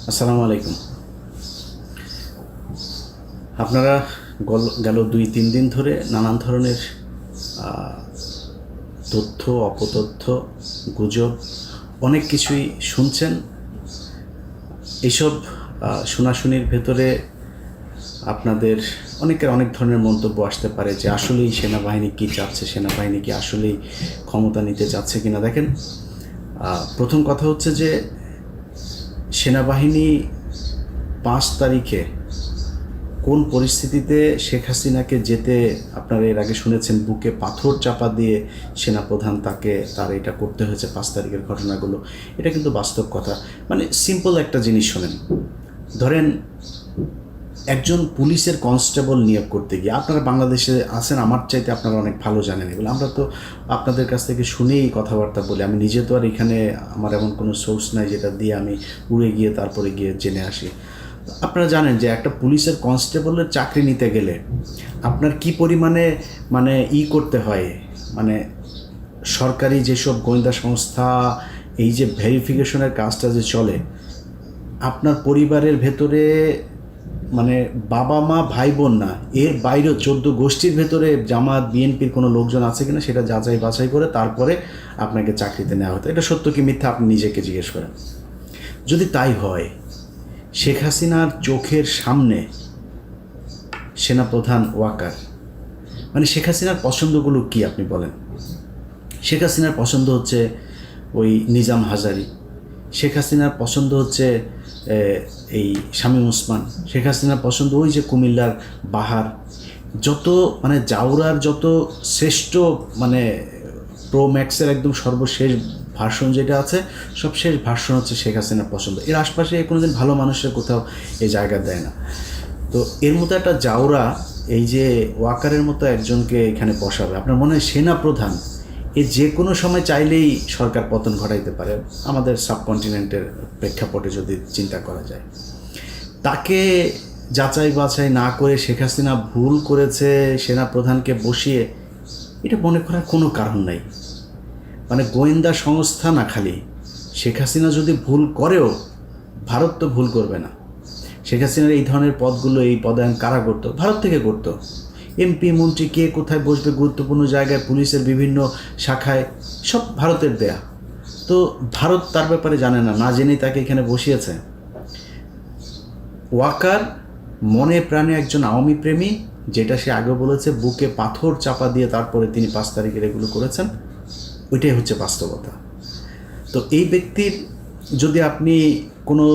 আসসালামু আলাইকুম। আপনারা গেল 2-3 দিন ধরে নানান ধরনের তথ্য, অপতথ্য, গুজব অনেক কিছুই শুনছেন। এইসব শোনাশুনির ভেতরে আপনাদের অনেকের অনেক ধরনের মন্তব্য আসতে পারে যে আসলেই সেনাবাহিনী কী চাচ্ছে, সেনাবাহিনী কি আসলেই ক্ষমতা নিতে চাচ্ছে কিনা। দেখেন, প্রথম কথা হচ্ছে যে সেনাবাহিনী 5 তারিখে কোন পরিস্থিতিতে শেখ হাসিনাকে যেতে, আপনারা এর আগে শুনেছেন, বুকে পাথর চাপা দিয়ে সেনাপ্রধান তার এটা করতে হয়েছে 5 তারিখের ঘটনাগুলো। এটা কিন্তু বাস্তব কথা। মানে সিম্পল একটা জিনিস শোনেন, ধরেন একজন পুলিশের কনস্টেবল নিয়োগ করতে গিয়ে, আপনারা বাংলাদেশে আছেন, আমার চাইতে আপনারা অনেক ভালো জানেন এগুলো। আমরা তো আপনাদের কাছ থেকে শুনেই কথাবার্তা বলি। আমি নিজে তো আর এখানে আমার এমন কোনো সোর্স নাই যেটা দিয়ে আমি উড়ে গিয়ে তারপরে গিয়ে জেনে আসি। আপনারা জানেন যে একটা পুলিশের কনস্টেবলের চাকরি নিতে গেলে আপনার কি পরিমাণে করতে হয়, মানে সরকারি যেসব গোয়েন্দা সংস্থা এই যে ভেরিফিকেশনের কাজটা যে চলে, আপনার পরিবারের ভেতরে মানে বাবা মা ভাই বোন না, এর বাইরেও 14 গোষ্ঠীর ভেতরে জামাত বিএনপির কোনো লোকজন আছে কিনা সেটা যাচাই বাছাই করে তারপরে আপনাকে চাকরিতে নেওয়া হতো। এটা সত্য কি মিথ্যা আপনি নিজেকে জিজ্ঞেস করেন। যদি তাই হয়, শেখ হাসিনার চোখের সামনে সেনাপ্রধান ওয়াকার, মানে শেখ হাসিনার পছন্দগুলো কি আপনি বলেন? শেখ হাসিনার পছন্দ হচ্ছে ওই নিজাম হাজারি, শেখ হাসিনার পছন্দ হচ্ছে এই শামীম ওসমান, শেখ হাসিনার পছন্দ ওই যে কুমিল্লার বাহার, যত মানে জাউরার যত শ্রেষ্ঠ মানে প্রো ম্যাক্সের একদম সর্বশেষ ভার্সন যেটা আছে, সব শেষ ভার্সন হচ্ছে শেখ হাসিনার পছন্দ। এর আশপাশে কোনোদিন ভালো মানুষের কোথাও এই জায়গা দেয় না। তো এর মতো একটা জাউরা এই যে ওয়াকারের মতো একজনকে এখানে বসাবে, আপনার মনে হয় সেনা প্রধান যে কোনো সময় চাইলেই সরকার পতন ঘটাইতে পারে, আমাদের সাবকন্টিনেন্টের প্রেক্ষাপটে যদি চিন্তা করা যায়। তাকে যাচাই বাছাই না করে শেখ হাসিনা ভুল করেছে সেনা প্রধানকে বসিয়ে, এটা মনে করার কোনো কারণ নাই। মানে গোয়েন্দা সংস্থা না, খালি শেখ হাসিনা যদি ভুল করেও ভারত তো ভুল করবে না। শেখ হাসিনার এই ধরনের পদগুলো, এই পদায়ন কারা করতো? ভারত থেকে করতো। এমপি মন্ত্রী কে কোথায় বসবে গুরুত্বপূর্ণ জায়গায়, পুলিশের বিভিন্ন শাখায়, সব ভারতের দেয়া। তো ভারত তার ব্যাপারে জানে না, না জেনেই তাকে এখানে বসিয়েছে। ওয়াকার মনে প্রাণে একজন আওয়ামী প্রেমী, যেটা সে আগে বলেছে, বুকে পাথর চাপা দিয়ে তারপরে তিনি 5 তারিখের এগুলো করেছেন, ওইটাই হচ্ছে বাস্তবতা। তো এই ব্যক্তির যদি আপনি কোনো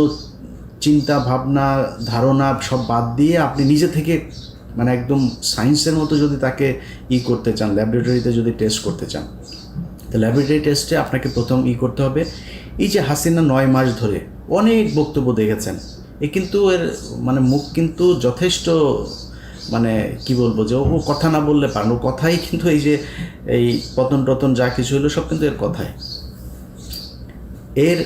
চিন্তা ভাবনা ধারণা সব বাদ দিয়ে আপনি নিজে থেকে মানে একদম সায়েন্সের মতো যদি তাকে করতে চান, ল্যাবরেটরিতে যদি টেস্ট করতে চান, তো ল্যাবরেটরি টেস্টে আপনাকে প্রথম করতে হবে, এই যে হাসিনা 9 মাস ধরে অনেক বক্তব্য দেখেছেন, কিন্তু এর মানে মুখ কিন্তু যথেষ্ট মানে কি বলবো, যে ও কথা না বললে পারেন, ও কথাই কিন্তু এই যে এই পতন টতন যা কিছু হলো সব কিন্তু এর কথায়। এর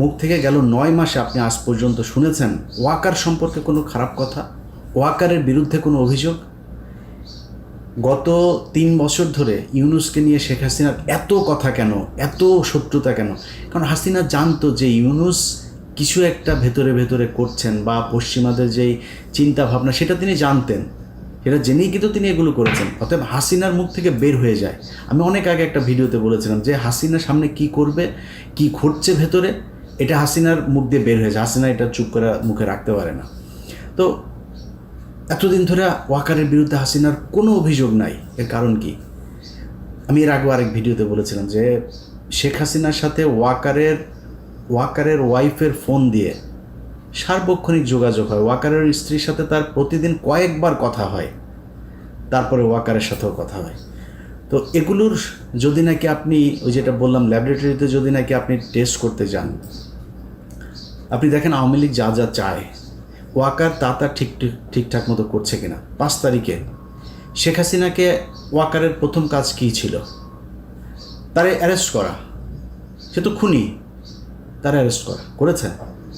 মুখ থেকে গেল 9 মাসে আপনি আজ পর্যন্ত শুনেছেন ওয়াকার সম্পর্কে কোনো খারাপ কথা, ওয়াকারের বিরুদ্ধে কোনো অভিযোগ? গত 3 বছর ধরে ইউনূসকে নিয়ে শেখ হাসিনার এত কথা কেন, এত শত্রুতা কেন? কারণ হাসিনা জানতো যে ইউনূস কিছু একটা ভেতরে ভেতরে করছেন, বা পশ্চিমাদের যেই চিন্তা ভাবনা সেটা তিনি জানতেন, সেটা জেনেই কিন্তু তিনি এগুলো করেছেন। অতএব হাসিনার মুখ থেকে বের হয়ে যায়। আমি অনেক আগে একটা ভিডিওতে বলেছিলাম যে হাসিনার সামনে কি করবে, কি ঘটছে ভেতরে, এটা হাসিনার মুখ দিয়ে বের হয়ে যায়। হাসিনা এটা চুপ করে মুখে রাখতে পারে না। তো এতদিন ধরে ওয়াকারের বিরুদ্ধে হাসিনার কোনো অভিযোগ নাই, এর কারণ কি? আমি এর আগেও আরেক ভিডিওতে বলেছিলাম যে শেখ হাসিনার সাথে ওয়াকারের ওয়াইফের ফোন দিয়ে সার্বক্ষণিক যোগাযোগ হয়, ওয়াকারের স্ত্রীর সাথে তার প্রতিদিন কয়েকবার কথা হয়, তারপরে ওয়াকারের সাথেও কথা হয়। তো এগুলোর যদি নাকি আপনি ওই যেটা বললাম ল্যাবরেটরিতে যদি নাকি আপনি টেস্ট করতে যান, আপনি দেখেন আওয়ামী লীগ যা যা চায় ওয়াকার তা ঠিকঠাক মতো করছে কিনা। 5 তারিখে শেখ হাসিনাকে ওয়াকারের প্রথম কাজ কী ছিল? তারে অ্যারেস্ট করা। সে তো খুনি, তারা অ্যারেস্ট করেছে?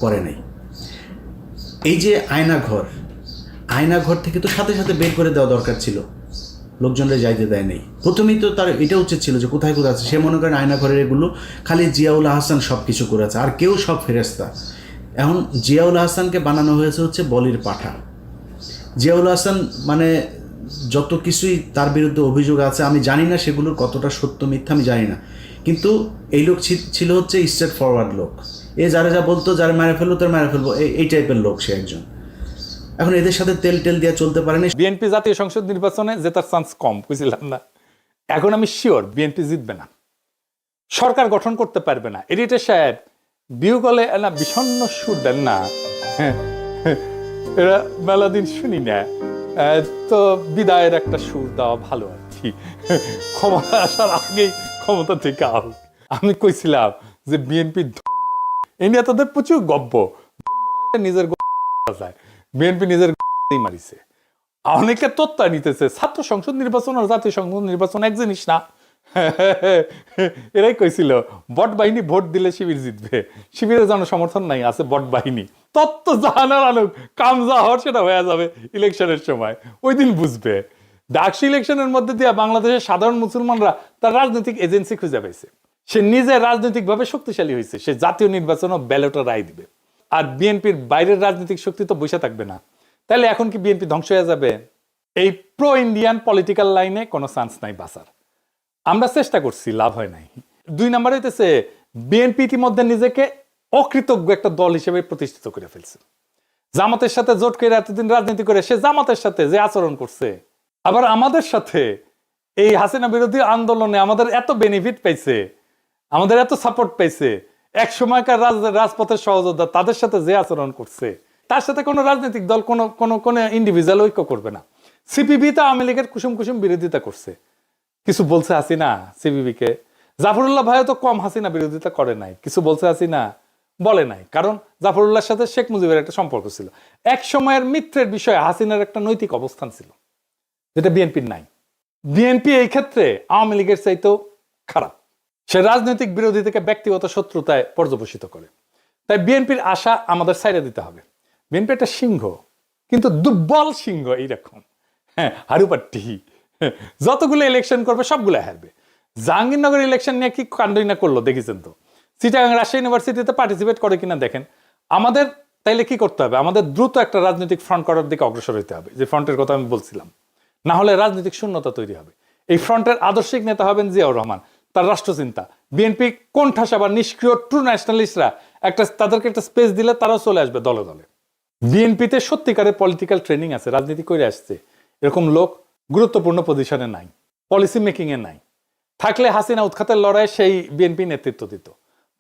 করে নাই। এই যে আয়নাঘর থেকে তো সাথে সাথে বের করে দেওয়া দরকার ছিল, লোকজনরা যাইতে দেয় নেই। প্রথমেই তো তার এটা উচিত ছিল যে কোথায় আছে। সে মনে করেন আয়নাঘরের এগুলো খালি জিয়াউল হাসান সব কিছু করেছে, আর কেউ সব ফেরেস্তা। এখন জিয়াউল হাসানকে বানানো হয়েছে হচ্ছে বলির পাঠা। জিয়াউল হাসান মানে যত কিছুই তার বিরুদ্ধে অভিযোগ আছে, আমি জানি না সেগুলোর কতটা সত্য মিথ্যা আমি জানি না, কিন্তু এই লোক ছিল হচ্ছে স্ট্রেট ফরওয়ার্ড লোক। যারা যা বলতো, যারা মেরে ফেলবো তার মেরে ফেলবো, এই টাইপের লোক সে একজন। এখন এদের সাথে তেল দিয়ে চলতে পারেনি। বিএনপি জাতীয় সংসদ নির্বাচনে জেতার চান্স কম, বুঝলাম না। এখন আমি শিওর বিএনপি জিতবে না, সরকার গঠন করতে পারবে না। এডিটর সাহেব বিউ গলে না বিষণ্ণ সুর দেন না, এরা মেলা দিন শুনি না, তো বিদায়ের একটা সুর দেওয়া ভালো আর কি। ক্ষমতা আসার আগেই ক্ষমতা থেকে আল। আমি কইছিলাম যে বিএনপি এই নিয়ে তাদের প্রচুর গব্য, নিজের যায় বিএনপি নিজের মারিছে। অনেকে তথ্য নিতেছে ছাত্র সংসদ নির্বাচন আর জাতীয় সংসদ নির্বাচন এক জিনিস না। এরাই কইছিল বট বাহিনী ভোট দিলে শিবির জিতবে, শিবিরের জনসমর্থন নাই, আছে বট বাহিনী। তত্ত্ব জাহানার আলোক কাম যা হওয়ার সেটা হয়ে যাবে ইলেকশনের সময়, ওই দিন বুঝবে। ডাকসু ইলেকশনের মধ্যে দিয়ে বাংলাদেশের সাধারণ মুসলমানরা তার রাজনৈতিক এজেন্সি খুঁজে পেয়েছে। সে নিজে রাজনৈতিকভাবে শক্তিশালী হয়েছে, সে জাতীয় নির্বাচনও ব্যালটে রায় দিবে। আর বিএনপির বাইরের রাজনৈতিক শক্তি তো বসে থাকবে না। তাহলে এখন কি বিএনপি ধ্বংস হয়ে যাবে? এই প্রো ইন্ডিয়ান পলিটিক্যাল লাইনে কোনো চান্স নাই বাঁচার। আমরা চেষ্টা করছি, লাভ হয় নাই। 2 নম্বর হইতেছে বিএনপি ইতিমধ্যে নিজেকে অকৃতজ্ঞ একটা দল হিসেবে প্রতিষ্ঠিত করে ফেলছে। জামাতের সাথে জোট করে এতদিন রাজনীতি করে সে জামাতের সাথে যে আচরণ করছে, আবার আমাদের সাথে এই হাসিনা বিরোধী আন্দোলনে আমাদের এত বেনিফিট পাইছে, আমাদের এত সাপোর্ট পাইছে, এক সময়কার রাজপথের সহযোদ্ধা তাদের সাথে যে আচরণ করছে, তার সাথে কোনো রাজনৈতিক দল কোনো ইন্ডিভিজুয়াল ঐক্য করবে না। সিপিবি তো আওয়ামী লীগের কুসুম বিরোধিতা করছে, কিছু বলছে হাসিনা সিপিবিকে। জাফরুল্লাহ ভাইও তো কম হাসিনা বিরোধিতা করে নাই, কিছু বলছে হাসিনা? বলে নাই, কারণ জাফরুল্লাহর সাথে শেখ মুজিবের একটা সম্পর্ক ছিল। এক সময়ের মিত্রের বিষয়ে হাসিনার একটা নৈতিক অবস্থান ছিল, যেটা বিএনপির নাই। বিএনপি এই ক্ষেত্রে আওয়ামী লীগের চাইতেও খারাপ, সে রাজনৈতিক বিরোধী থেকে ব্যক্তিগত শত্রুতায় পর্যবসিত করে। তাই বিএনপির আশা আমাদের ছাইড়া দিতে হবে। বিএনপি একটা সিংহ, কিন্তু দুর্বল সিংহ, এইরকম হারুপাট্টি। যতগুলো ইলেকশন করবে সবগুলো হারবে। জাহাঙ্গীরনগর ইলেকশন নিয়ে কি কাণ্ডই না করলো দেখেছেন তো। চিটাগাং রাজশাহী ইউনিভার্সিটিতে পার্টিসিপেট করে কিনা দেখেন। আমাদের তাইলে কি করতে হবে? আমাদের দ্রুত একটা রাজনৈতিক ফ্রন্ট করার দিকে অগ্রসর হতে হবে, যে ফ্রন্টের কথা আমি বলছিলাম। না হলে রাজনৈতিক শূন্যতা তৈরি হবে। এই ফ্রন্টের আদর্শিক নেতা হবেন জিয়াউর রহমান, তার রাষ্ট্রচিন্তা। বিএনপি কোণঠাসা বা নিষ্ক্রিয় ট্রু ন্যাশনালিস্টরা তাদেরকে একটা স্পেস দিলে তারাও চলে আসবে দলে দলে। বিএনপিতে সত্যিকারের পলিটিক্যাল ট্রেনিং আছে, রাজনীতি করে আসছে, এরকম লোক গুরুত্বপূর্ণ পজিশনে নাই, পলিসি মেকিং এ নাই। থাকলে হাসিনা উৎখাতের লড়াই সেই বিএনপি নেতৃত্ব দিত,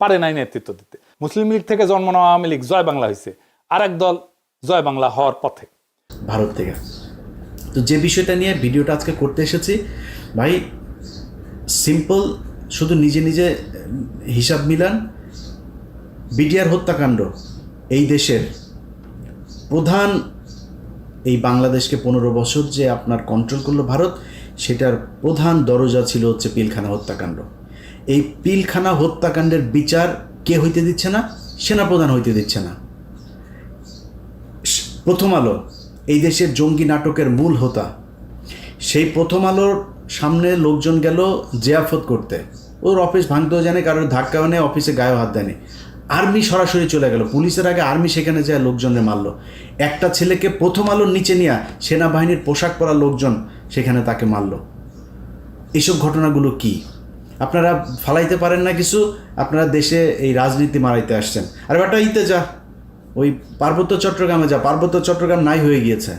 পারে নাই নেতৃত্ব দিতে। মুসলিম লীগ থেকে জন্ম নেওয়া আওয়ামী লীগ জয় বাংলা হয়েছে, আর এক দল জয় বাংলা হওয়ার পথে ভারত থেকে। তো যে বিষয়টা নিয়ে ভিডিওটা আজকে করতে এসেছি ভাই, সিম্পল, শুধু নিজে নিজে হিসাব মিলান। বিডিআর হত্যাকাণ্ড এই দেশের প্রধান, এই বাংলাদেশকে 15 বছর যে আপনার কন্ট্রোল করলো ভারত, সেটার প্রধান দরজা ছিল হচ্ছে পিলখানা হত্যাকাণ্ড। এই পিলখানা হত্যাকাণ্ডের বিচার কে হইতে দিচ্ছে না? সেনাপ্রধান হইতে দিচ্ছে না। প্রথম আলো এই দেশের জঙ্গি নাটকের মূল হোতা, সেই প্রথম আলোর সামনে লোকজন গেল জিয়াফত করতে, ওর অফিস ভাঙতেও জানে, কারোর ধাক্কাও নেই, অফিসে গায়েও হাত দেয়নি। আর্মি সরাসরি চলে গেল, পুলিশের আগে আর্মি সেখানে যায় লোকজনের মারলো। একটা ছেলেকে প্রথম আলোর নিচে নিয়ে সেনাবাহিনীর পোশাক পরা লোকজন সেখানে তাকে মারলো। এইসব ঘটনাগুলো কি আপনারা ফালাইতে পারেন না কিছু? আপনারা দেশে এই রাজনীতি মারাইতে আসছেন। আর বেটা ইতে যা, ওই পার্বত্য চট্টগ্রামে যা, পার্বত্য চট্টগ্রাম নাই হয়ে গিয়েছে।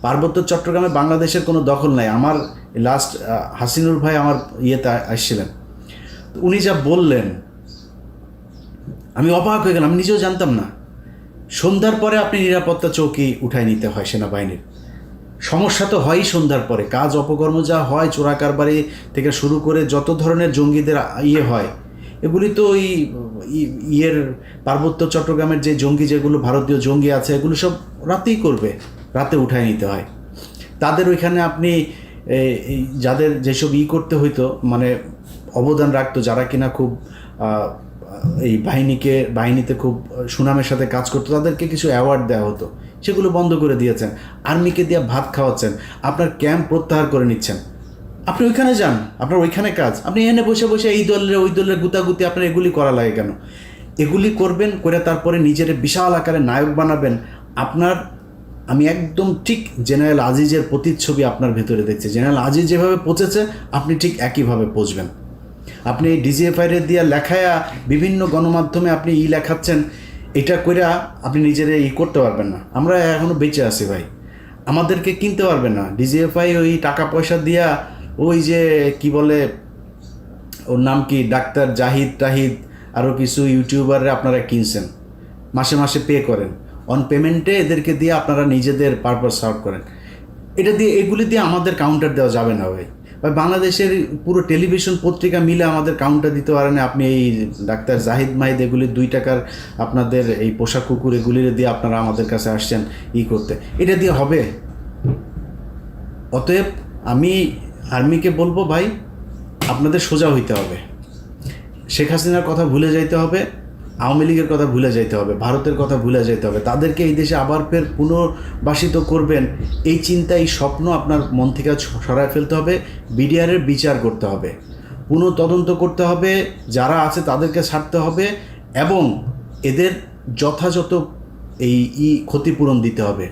পার্বত্য চট্টগ্রামে বাংলাদেশের কোনো দখল নাই। আমার লাস্ট হাসিনুর ভাই আমার ইয়েতে আসছিলেন, উনি যা বললেন আমি অবাক হয়ে গেলাম, আমি নিজেও জানতাম না। সন্ধ্যার পরে আপনি নিরাপত্তা চৌকি উঠায় নিতে হয় সেনাবাহিনীর। সমস্যা তো হয়ই সন্ধ্যার পরে, কাজ অপকর্ম যা হয়, চোরাকারবারি থেকে শুরু করে যত ধরনের জঙ্গিদের ইয়ে হয়, এগুলি তো ওই ইয়ের পার্বত্য চট্টগ্রামের যে জঙ্গি, যেগুলো ভারতীয় জঙ্গি আছে, এগুলো সব রাতেই করবে, রাতে উঠায় নিতে হয় তাদের। ওইখানে আপনি যাদের যেসব করতে হইতো, মানে অবদান রাখতো, যারা কিনা খুব এই বাহিনীতে খুব সুনামের সাথে কাজ করতো, তাদেরকে কিছু অ্যাওয়ার্ড দেওয়া হতো, সেগুলো বন্ধ করে দিয়েছেন। আর্মিকে দিয়ে ভাত খাওয়াচ্ছেন, আপনার ক্যাম্প প্রত্যাহার করে নিচ্ছেন। আপনি ওইখানে যান, আপনার ওইখানে কাজ, আপনি এনে বসে বসে এই দলের ওই দলের গুতাগুতি আপনার এগুলি করা লাগে কেন? এগুলি করবেন, করে তারপরে নিজের বিশাল আকারে নায়ক বানাবেন। আমি একদম ঠিক জেনারেল আজিজের প্রতিচ্ছবি আপনার ভেতরে দেখছি। জেনারেল আজিজ যেভাবে পচেছে আপনি ঠিক একইভাবে পচবেন। আপনি ডিজিএফআইরে দিয়ে লেখায়া বিভিন্ন গণমাধ্যমে আপনি লেখাচ্ছেন, এটা কইরা আপনি নিজের করতে পারবেন না। আমরা এখনও বেঁচে আছি ভাই, আমাদেরকে কিনতে পারবেন না। ডিজিএফআই ওই টাকা পয়সা দিয়া ওই যে কি বলে ওর নাম কি, ডাক্তার জাহিদ টাহিদ আরও কিছু ইউটিউবাররা আপনারা কিনছেন, মাসে মাসে পে করেন, অন পেমেন্টে এদেরকে দিয়ে আপনারা নিজেদের পারপাস সার্ভ করেন। এটা দিয়ে এগুলি দিয়ে আমাদের কাউন্টার দেওয়া যাবে না ভাই। বাংলাদেশের পুরো টেলিভিশন পত্রিকা মিলে আমাদের কাউন্টার দিতে পারেন। আপনি এই ডাক্তার জাহিদ মাহিদ এগুলি 2 টাকার আপনাদের এই পোশাক কুকুর এগুলির দিয়ে আপনারা আমাদের কাছে আসছেন করতে, এটা দিয়ে হবে? অতএব আমি আর্মিকে বলবো ভাই, আপনাদের সোজা হইতে হবে, শেখ হাসিনার কথা ভুলে যাইতে হবে, আওয়ামী লীগের কথা ভুলে যাইতে হবে, ভারতের কথা ভুলে যাইতে হবে। তাদেরকে এই দেশে আবার ফের পুনর্বাসিত করবেন, এই চিন্তা, এই স্বপ্ন আপনার মন থেকে সরায় ফেলতে হবে। বিডিআরের বিচার করতে হবে, তদন্ত করতে হবে, যারা আছে তাদেরকে ছাড়তে হবে এবং এদের যথাযথ ক্ষতিপূরণ দিতে হবে।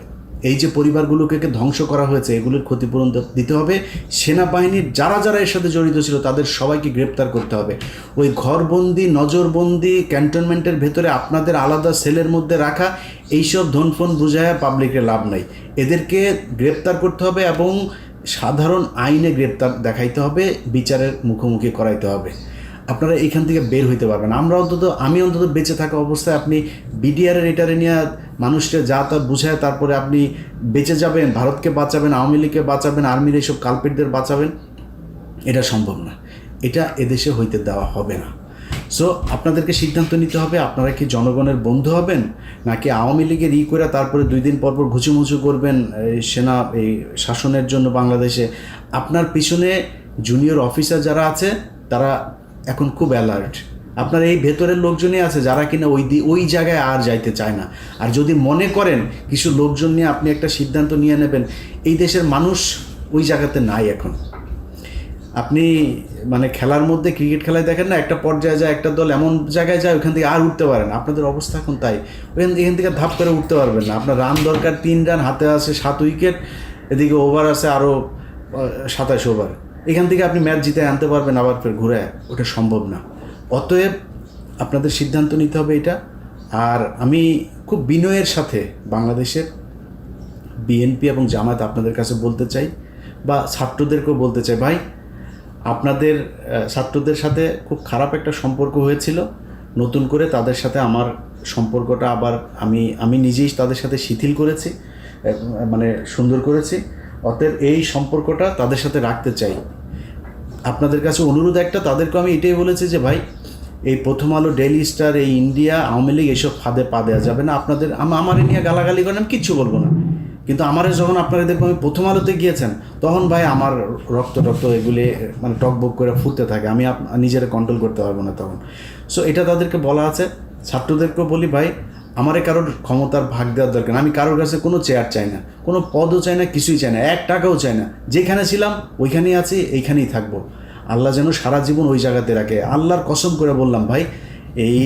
এই যে পরিবারগুলোকে ধ্বংস করা হয়েছে এগুলোর ক্ষতিপূরণ দিতে হবে। সেনাবাহিনীর যারা যারা এর সাথে জড়িত ছিল তাদের সবাইকে গ্রেপ্তার করতে হবে। ওই ঘরবন্দি, নজরবন্দি, ক্যান্টনমেন্টের ভেতরে আপনাদের আলাদা সেলের মধ্যে রাখা এইসব ধনফোন বুঝায় পাবলিকের লাভ নাই। এদেরকে গ্রেপ্তার করতে হবে এবং সাধারণ আইনে গ্রেপ্তার দেখাইতে হবে, বিচারের মুখোমুখি করাইতে হবে। আপনারা এখান থেকে বের হইতে পারবেন। আমি অন্তত বেঁচে থাকা অবস্থায় আপনি বিডিআরের এটারে নিয়ে মানুষকে যা তা বুঝায় তারপরে আপনি বেঁচে যাবেন, ভারতকে বাঁচাবেন, আওয়ামী লীগকে বাঁচাবেন, আর্মির এইসব কালপিটদের বাঁচাবেন, এটা সম্ভব না। এটা এদেশে হইতে দেওয়া হবে না। সো আপনাদেরকে সিদ্ধান্ত নিতে হবে, আপনারা কি জনগণের বন্ধু হবেন নাকি আওয়ামী লীগের করে তারপরে 2 দিন পর ঘুচুমুচু করবেন এই শাসনের জন্য বাংলাদেশে। আপনার পিছনে জুনিয়র অফিসার যারা আছে তারা এখন খুব অ্যালার্ট। আপনার এই ভেতরের লোকজনই আছে যারা কিনা ওই জায়গায় আর যাইতে চায় না। আর যদি মনে করেন কিছু লোকজন নিয়ে আপনি একটা সিদ্ধান্ত নিয়ে নেবেন, এই দেশের মানুষ ওই জায়গাতে নাই এখন। আপনি খেলার মধ্যে, ক্রিকেট খেলায় দেখেন না, একটা পর্যায়ে যায় একটা দল এমন জায়গায় যায় ওইখান থেকে আর উঠতে পারে না। আপনাদের অবস্থা এখন তাই, এখান থেকে ধাপ করে উঠতে পারবেন না। আপনার রান দরকার 3 রান, হাতে আছে 7 উইকেট, এদিকে ওভার আছে আরও 27 ওভার। এখান থেকে আপনি ম্যাচ জিতে আনতে পারবেন আবার ফের ঘুরে, ওটা সম্ভব না। অতএব আপনাদের সিদ্ধান্ত নিতে হবে এটা। আর আমি খুব বিনয়ের সাথে বাংলাদেশের বিএনপি এবং জামায়াত আপনাদের কাছে বলতে চাই, বা ছাত্রদেরকেও বলতে চাই, ভাই আপনাদের ছাত্রদের সাথে খুব খারাপ একটা সম্পর্ক হয়েছিল, নতুন করে তাদের সাথে আমার সম্পর্কটা আবার আমি নিজেই তাদের সাথে শিথিল করেছি, সুন্দর করেছি। অতএব এই সম্পর্কটা তাদের সাথে রাখতে চাই। আপনাদের কাছে অনুরোধ একটা, তাদেরকে আমি এটাই বলেছি যে ভাই, এই প্রথম আলো, ডেইলি স্টার, এই ইন্ডিয়া, আওয়ামী লীগ এইসব ফাঁদে পা দেওয়া যাবে না। আপনাদের আমারে নিয়ে গালাগালি করেন, আমি কিচ্ছু বলবো না, কিন্তু আমারে যখন আপনারা দেখবো আমি প্রথম আলোতে গিয়েছেন, তখন ভাই আমার রক্ত এগুলি টকবক করে ফুটতে থাকে, আমি নিজেরা কন্ট্রোল করতে পারবো না তখন। সো এটা তাদেরকে বলা আছে। ছাত্রদেরকেও বলি, ভাই আমারে কারোর ক্ষমতার ভাগ দেওয়ার দরকার না। আমি কারোর কাছে কোনো চেয়ার চাই না, কোনো পদও চাই না, কিছুই চাই না, 1 টাকাও চাই না। যেখানে ছিলাম ওইখানেই আছি, এইখানেই থাকবো। আল্লাহ যেন সারা জীবন ওই জায়গাতে রাখে। আল্লাহর কসম করে বললাম ভাই, এই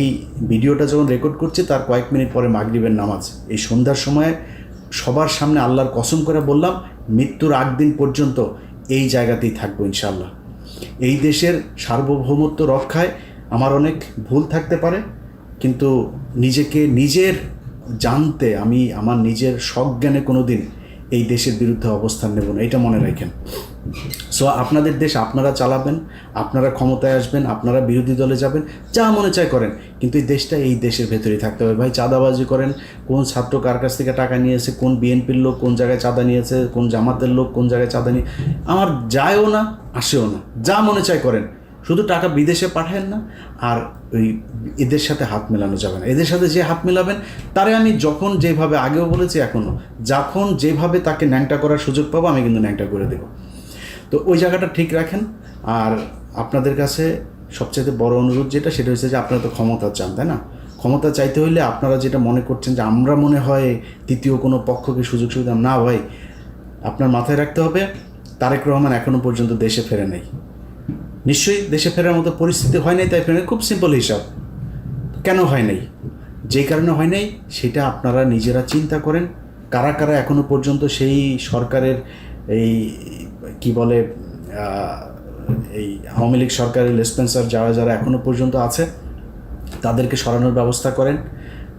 ভিডিওটা যখন রেকর্ড করছি তার কয়েক মিনিট পরে মাগরিবের নামাজ, এই সন্ধ্যার সময় সবার সামনে আল্লাহর কসম করে বললাম, মৃত্যুর আগ দিন পর্যন্ত এই জায়গাতেই থাকবো ইনশাআল্লাহ। এই দেশের সার্বভৌমত্ব রক্ষায় আমার অনেক ভুল থাকতে পারে, কিন্তু নিজের জানতে আমি আমার নিজের সজ্ঞানে কোনো দিন এই দেশের বিরুদ্ধে অবস্থান নেব না, এটা মনে রাখেন। সো আপনাদের দেশ আপনারা চালাবেন, আপনারা ক্ষমতায় আসবেন, আপনারা বিরোধী দলে যাবেন, যা মনে চায় করেন, কিন্তু এই দেশটা এই দেশের ভেতরেই থাকতে হবে। ভাই চাঁদাবাজি করেন, কোন ছাত্র কার কাছ থেকে টাকা নিয়েছে, কোন বিএনপির লোক কোন জায়গায় চাঁদা নিয়েছে, কোন জামাতের লোক কোন জায়গায় চাঁদা নিয়ে, আমার যায়ও না আসেও না, যা মনে চায় করেন, শুধু টাকা বিদেশে পাঠায়েন না। আর এদের সাথে হাত মেলানো যাবে না। এদের সাথে যে হাত মেলাবেন তারে আমি যখন যেভাবে আগেও বলেছি এখনও, যখন যেভাবে তাকে ন্যাংটা করার সুযোগ পাবো আমি কিন্তু ন্যাংটা করে দেবো। তো ওই জায়গাটা ঠিক রাখেন। আর আপনাদের কাছে সবচেয়ে বড় অনুরোধ সেটা হচ্ছে যে আপনারা তো ক্ষমতা চান, তাই না? ক্ষমতা চাইতে হইলে আপনারা যেটা মনে করছেন যে আমরা মনে হয় তৃতীয় কোনো পক্ষকে সুযোগ সুবিধা, না ভাই, আপনার মাথায় রাখতে হবে তারেক রহমান এখনও পর্যন্ত দেশে ফেরে নাই। নিশ্চয়ই দেশে ফেরার মতো পরিস্থিতি হয় নাই, তাই ফেরে। খুব সিম্পল হিসাব, কেন হয় নাই, যে কারণে হয় নাই সেটা আপনারা নিজেরা চিন্তা করেন। কারা কারা এখনো পর্যন্ত সেই সরকারের এই কি বলে এই আওয়ামী লীগ সরকারের লেসপেন্সার যারা যারা এখনো পর্যন্ত আছে তাদেরকে সরানোর ব্যবস্থা করেন।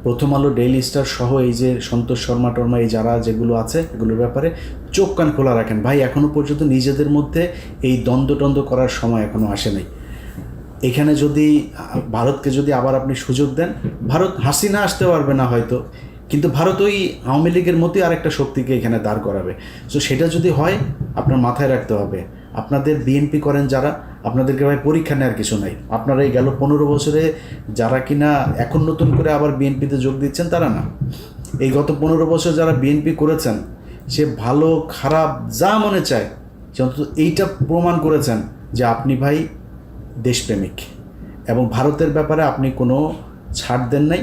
প্রথম আলো, ডেইলি স্টার সহ এই যে সন্তোষ শর্মা টর্মা এই যারা যেগুলো আছে এগুলোর ব্যাপারে চোখ কান খোলা রাখেন ভাই। এখনো পর্যন্ত নিজেদের মধ্যে এই দ্বন্দ্ব করার সময় এখনো আসে নাই। এখানে যদি ভারতকে যদি আবার আপনি সুযোগ দেন, ভারত হাসিনা আসতে পারবে না হয়তো, কিন্তু ভারত ওই আওয়ামী লীগের মতোই আরেকটা শক্তিকে এখানে দাঁড় করাবে। সো সেটা যদি হয় আপনার মাথায় রাখতে হবে, আপনাদের বিএনপি করেন যারা, আপনাদেরকে ভাই পরীক্ষা নেওয়ার কিছু নাই। আপনারা এই গেল 15 বছরে যারা কিনা এখন নতুন করে আবার বিএনপিতে যোগ দিচ্ছেন তারা না, এই গত 15 বছর যারা বিএনপি করেছেন, সে ভালো খারাপ যা মনে চায় সে অন্তত এইটা প্রমাণ করেছেন যে আপনি ভাই দেশপ্রেমিক, এবং ভারতের ব্যাপারে আপনি কোনো ছাড় দেন নাই।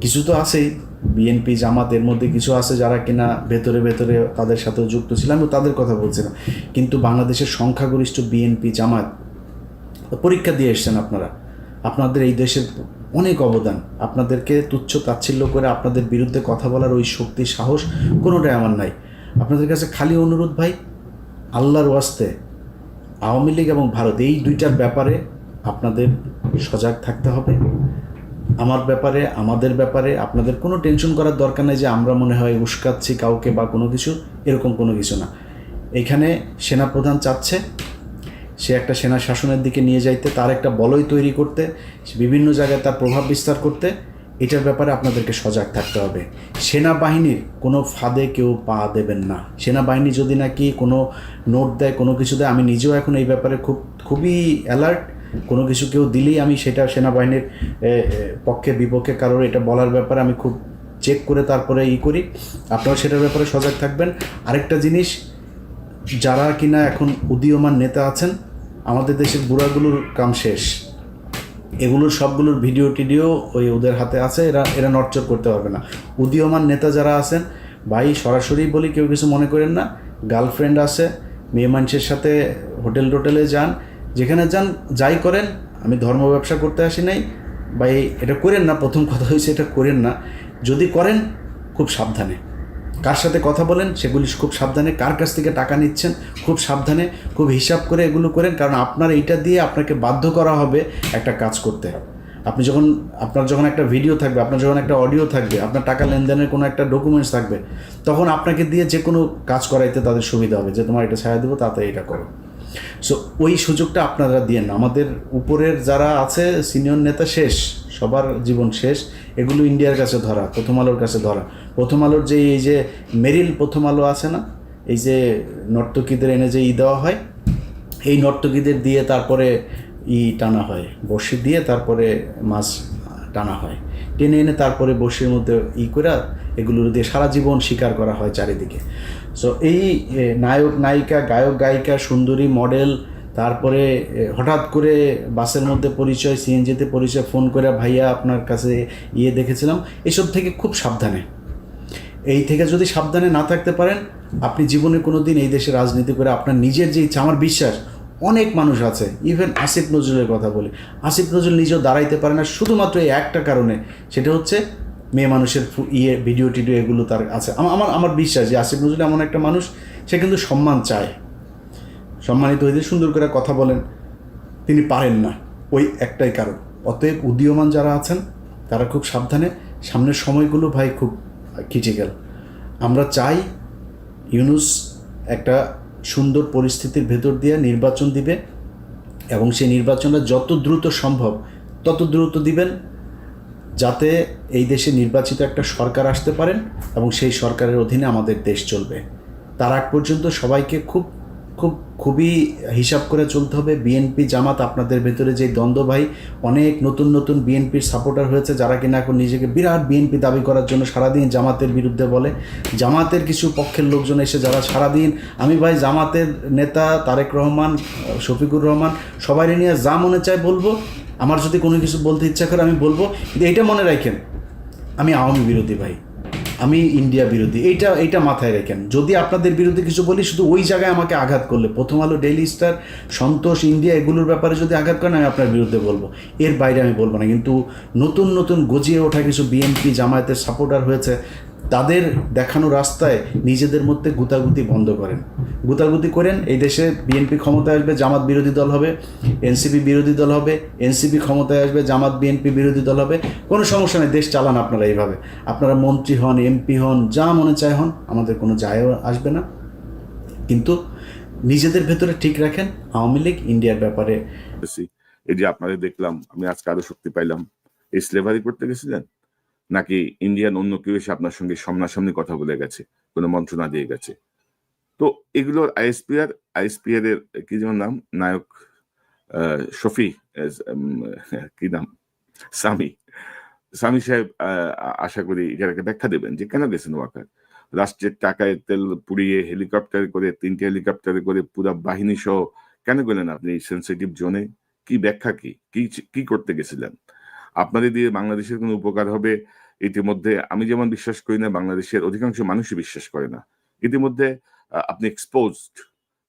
কিছু তো আছেই, বিএনপি জামাত এর মধ্যে কিছু আছে যারা কিনা ভেতরে ভেতরে তাদের সাথেও যুক্ত ছিল, আমি তাদের কথা বলছিলাম, কিন্তু বাংলাদেশের সংখ্যাগরিষ্ঠ বিএনপি জামাত পরীক্ষা দিয়ে এসছেন আপনারা। আপনাদের এই দেশের অনেক অবদান, আপনাদেরকে তুচ্ছ তাচ্ছিল্য করে আপনাদের বিরুদ্ধে কথা বলার ওই শক্তি সাহস কোনোটাই আমার নাই। আপনাদের কাছে খালি অনুরোধ ভাই, আল্লাহর ওয়াস্তে আওয়ামী লীগ এবং ভারত এই দুইটার ব্যাপারে আপনাদের সজাগ থাকতে হবে। আমার ব্যাপারে, আমাদের ব্যাপারে আপনাদের কোনো টেনশন করার দরকার নেই যে আমরা মনে হয় উস্কাচ্ছি কাউকে বা কোনো কিছু, এরকম কোনো কিছু না। এখানে সেনাপ্রধান চাচ্ছে সে একটা সেনা শাসনের দিকে নিয়ে যাইতে, তার একটা বলয় তৈরি করতে, বিভিন্ন জায়গায় তার প্রভাব বিস্তার করতে। এটার ব্যাপারে আপনাদেরকে সজাগ থাকতে হবে। সেনাবাহিনীর কোনো ফাঁদে কেউ পা দেবেন না। সেনাবাহিনী যদি নাকি কোনো নোট দেয়, কোনো কিছু দেয়, আমি নিজেও এখন এই ব্যাপারে খুবই অ্যালার্ট। কোনো কিছু কেউ দিলেই আমি সেটা সেনাবাহিনীর পক্ষে বিপক্ষে কারোর এটা বলার ব্যাপারে আমি খুব চেক করে তারপরে করি। আপনারা সেটার ব্যাপারে সজাগ থাকবেন। আরেকটা জিনিস, যারা কিনা এখন উদীয়মান নেতা আছেন, আমাদের দেশের বুড়াগুলোর কাম শেষ, এগুলোর সবগুলোর ভিডিও টিডিও ওই ওদের হাতে আছে, এরা নড়চড় করতে পারবে না। উদীয়মান নেতা যারা আছেন ভাই, সরাসরি বলি, কেউ কিছু মনে করেন না, গার্লফ্রেন্ড আছে, মেয়ে মানুষের সাথে হোটেলে যান, যেখানে যান যাই করেন, আমি ধর্ম ব্যবসা করতে আসি নাই ভাই, এটা করেন না। প্রথম কথা হয়েছে এটা করেন না। যদি করেন খুব সাবধানে, কার সাথে কথা বলেন সেগুলি খুব সাবধানে, কার কাছ থেকে টাকা নিচ্ছেন খুব সাবধানে, খুব হিসাব করে এগুলো করেন। কারণ আপনার এইটা দিয়ে আপনাকে বাধ্য করা হবে একটা কাজ করতে। আপনার যখন একটা ভিডিও থাকবে, আপনার যখন একটা অডিও থাকবে, আপনার টাকা লেনদেনের কোনো একটা ডকুমেন্টস থাকবে, তখন আপনাকে দিয়ে যে কোনো কাজ করাইতে তাদের সুবিধা হবে যে তোমার এটা ছাড়া দেবো, তাতে এটা করো। সো ওই সুযোগটা আপনারা দিয়েন না। আমাদের উপরের যারা আছে সিনিয়র নেতা শেষ, সবার জীবন শেষ। এগুলো ইন্ডিয়ার কাছে ধরা, প্রথম আলোর কাছে ধরা। প্রথম আলোর যে এই যে মেরিল প্রথম আলো আছে না, এই যে নর্তকীদের এনে যে দেওয়া হয়, এই নর্তকীদের দিয়ে তারপরে টানা হয়, বড়শি দিয়ে তারপরে মাছ টানা হয়, টেনে এনে তারপরে বড়শির মধ্যে করে এগুলোর দিয়ে সারা জীবন শিকার করা হয় চারিদিকে। সো এই নায়ক নায়িকা, গায়ক গায়িকা, সুন্দরী মডেল, তারপরে হঠাৎ করে বাসের মধ্যে পরিচয়, সিএনজিতে পরিচয়, ফোন করে ভাইয়া আপনার কাছে দেখেছিলাম, এসব থেকে খুব সাবধানে। এই থেকে যদি সাবধানে না থাকতে পারেন, আপনি জীবনে কোনো দিন এই দেশে রাজনীতি করে আপনার নিজের যে ইচ্ছা, আমার বিশ্বাস অনেক মানুষ আছে, ইভেন আসিফ নজরুলের কথা বলি, আসিফ নজরুল নিজেও দাঁড়াইতে পারে না শুধুমাত্র এই একটা কারণে, সেটা হচ্ছে মেয়ে মানুষের ভিডিও টিডিও এগুলো তার আছে। আমার বিশ্বাস যে আসিফ নজরুল এমন একটা মানুষ, সে কিন্তু সম্মান চায়, সম্মানিত হইতে সুন্দর করে কথা বলেন, তিনি পারেন না, ওই একটাই কারণ। অতএব উদীয়মান যারা আছেন তারা খুব সাবধানে, সামনের সময়গুলো ভাই খুব ক্রিটিক্যাল। আমরা চাই ইউনূস একটা সুন্দর পরিস্থিতির ভেতর দিয়ে নির্বাচন দিবে, এবং সেই নির্বাচনটা যত দ্রুত সম্ভব তত দ্রুত দিবেন, যাতে এই দেশে নির্বাচিত একটা সরকার আসতে পারেন এবং সেই সরকারের অধীনে আমাদের দেশ চলবে। তার আগ পর্যন্ত সবাইকে খুবই হিসাব করে চলতে হবে। বিএনপি জামাত আপনাদের ভেতরে যে দ্বন্দ্ব ভাই, অনেক নতুন বিএনপির সাপোর্টার হয়েছে যারা কিনা এখন নিজেকে বিরাট বিএনপি দাবি করার জন্য সারাদিন জামাতের বিরুদ্ধে বলে। জামাতের কিছু পক্ষের লোকজন এসে যারা সারাদিন, আমি ভাই জামাতের নেতা তারেক রহমান, শফিকুর রহমান, সবাই নিয়ে যা মনে চায় বলবো, আমার যদি কোনো কিছু বলতে ইচ্ছা করে আমি বলবো, কিন্তু এইটা মনে রাখেন আমি আওয়ামী বিরোধী ভাই, আমি ইন্ডিয়া বিরোধী, এইটা মাথায় রেখেন। যদি আপনাদের বিরুদ্ধে কিছু বলি, শুধু ওই জায়গায় আমাকে আঘাত করলে, প্রথম আলো, ডেইলি স্টার, সন্তোষ, ইন্ডিয়া, এগুলোর ব্যাপারে যদি আঘাত করেন আমি আপনার বিরুদ্ধে বলবো, এর বাইরে আমি বলবো না। কিন্তু নতুন নতুন গজিয়ে ওঠা কিছু বিএনপি জামায়াতের সাপোর্টার হয়েছে, তাদের দেখানো রাস্তায় নিজেদের মধ্যে গুতাগুতি বন্ধ করেন, গুতাগুতি করেন। এই দেশে বিএনপি ক্ষমতায় আসবে, জামাত বিরোধী দল হবে, এনসিপি বিরোধী দল হবে, এনসিপি ক্ষমতায় আসবে, জামাত বিএনপি বিরোধী দল হবে, কোনো সমস্যা নেই, দেশ চালান আপনারা এইভাবে। আপনারা মন্ত্রী হন, এমপি হন, যা মনে চায় হন, আমাদের কোনো যায়ও আসবে না। কিন্তু নিজেদের ভেতরে ঠিক রাখেন। আওয়ামী লীগ ইন্ডিয়ার ব্যাপারে এই যে আপনাদের দেখলাম, আমি আজকে আরো শক্তি পাইলাম, এই স্লেভারি করতে গেছিলেন নাকি ইন্ডিয়ান অন্য কেউ এসে আপনার সঙ্গে সামনাসামনি কথা বলে গেছে, কোনো মন্ত্রণা দিয়ে গেছে? তো এগুলোর আইএসপিআর এর কি যেন নাম, নায়ক শফি, কি নাম, সামি সামি সাহেব আশা করি এটার একটা ব্যাখ্যা দেবেন যে কেন গেছেন ওয়াকার। রাষ্ট্রের টাকায় তেল পুড়িয়ে হেলিকপ্টারে করে, 3টে হেলিকপ্টারে করে পুরো বাহিনী সহ কেন গেলেন আপনি সেন্সিটিভ জোনে? কি ব্যাখ্যা, কি করতে গেছিলেন? আপনাদের দিয়ে বাংলাদেশের কোনো উপকার হবে ইতিমধ্যে আমি যেমন বিশ্বাস করি না, বাংলাদেশের অধিকাংশ মানুষই বিশ্বাস করে না। ইতিমধ্যে আপনি এক্সপোজড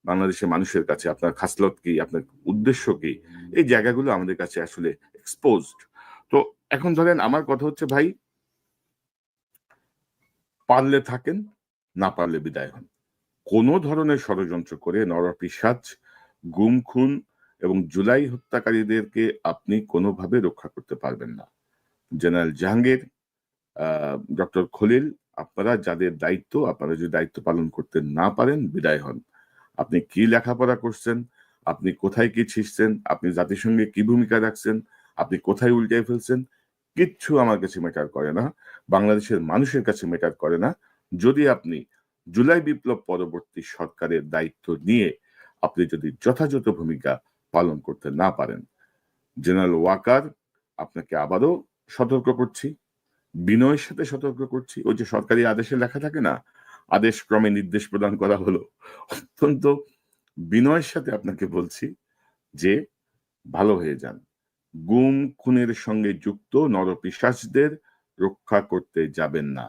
বাংলাদেশের মানুষের কাছে, আপনার খাসলত কি, আপনার উদ্দেশ্য কি, এই জায়গাগুলো আমাদের কাছে আসলে এক্সপোজড। তো এখন ধরেন আমার কথা হচ্ছে ভাই, পারলে থাকেন, না পারলে বিদায় হন। কোনো ধরনের ষড়যন্ত্র করে নরপিশাচ, গুম খুন এবং জুলাই হত্যাকারীদেরকে আপনি কোনোভাবে রক্ষা করতে পারবেন না। জেনারেল জাহাঙ্গীর, ডক্টর খলিল, আপনারা যাদের দায়িত্ব, আপনারা যদি দায়িত্ব পালন করতে না পারেন, বিদায় হন। আপনি কি লেখাপড়া করছেন, আপনি কোথায় কি ছিঁড়ছেন, আপনি জাতিসংঘে কি ভূমিকা রাখছেন, আপনি কোথায় উল্টে ফেলছেন, কিচ্ছু আমার কাছে ম্যাটার করে না, বাংলাদেশের মানুষের কাছে ম্যাটার করে না। যদি আপনি জুলাই বিপ্লব পরবর্তী সরকারের দায়িত্ব নিয়ে আপনি যদি যথাযথ ভূমিকা পালন করতে না পারেন, জেনারেল ওয়াকার, আপনাকে আবারও সতর্ক করছি, বিনয়ের সাথে সতর্ক করছি। ওই যে সরকারি আদেশে লেখা থাকে না, আদেশ ক্রমে নির্দেশ প্রদান করা হলো, অত্যন্ত বিনয়ের সাথে আপনাকে বলছি যে ভালো হয়ে যান। গুম খুনের সঙ্গে যুক্ত নরপিশাচদের রক্ষা করতে যাবেন না।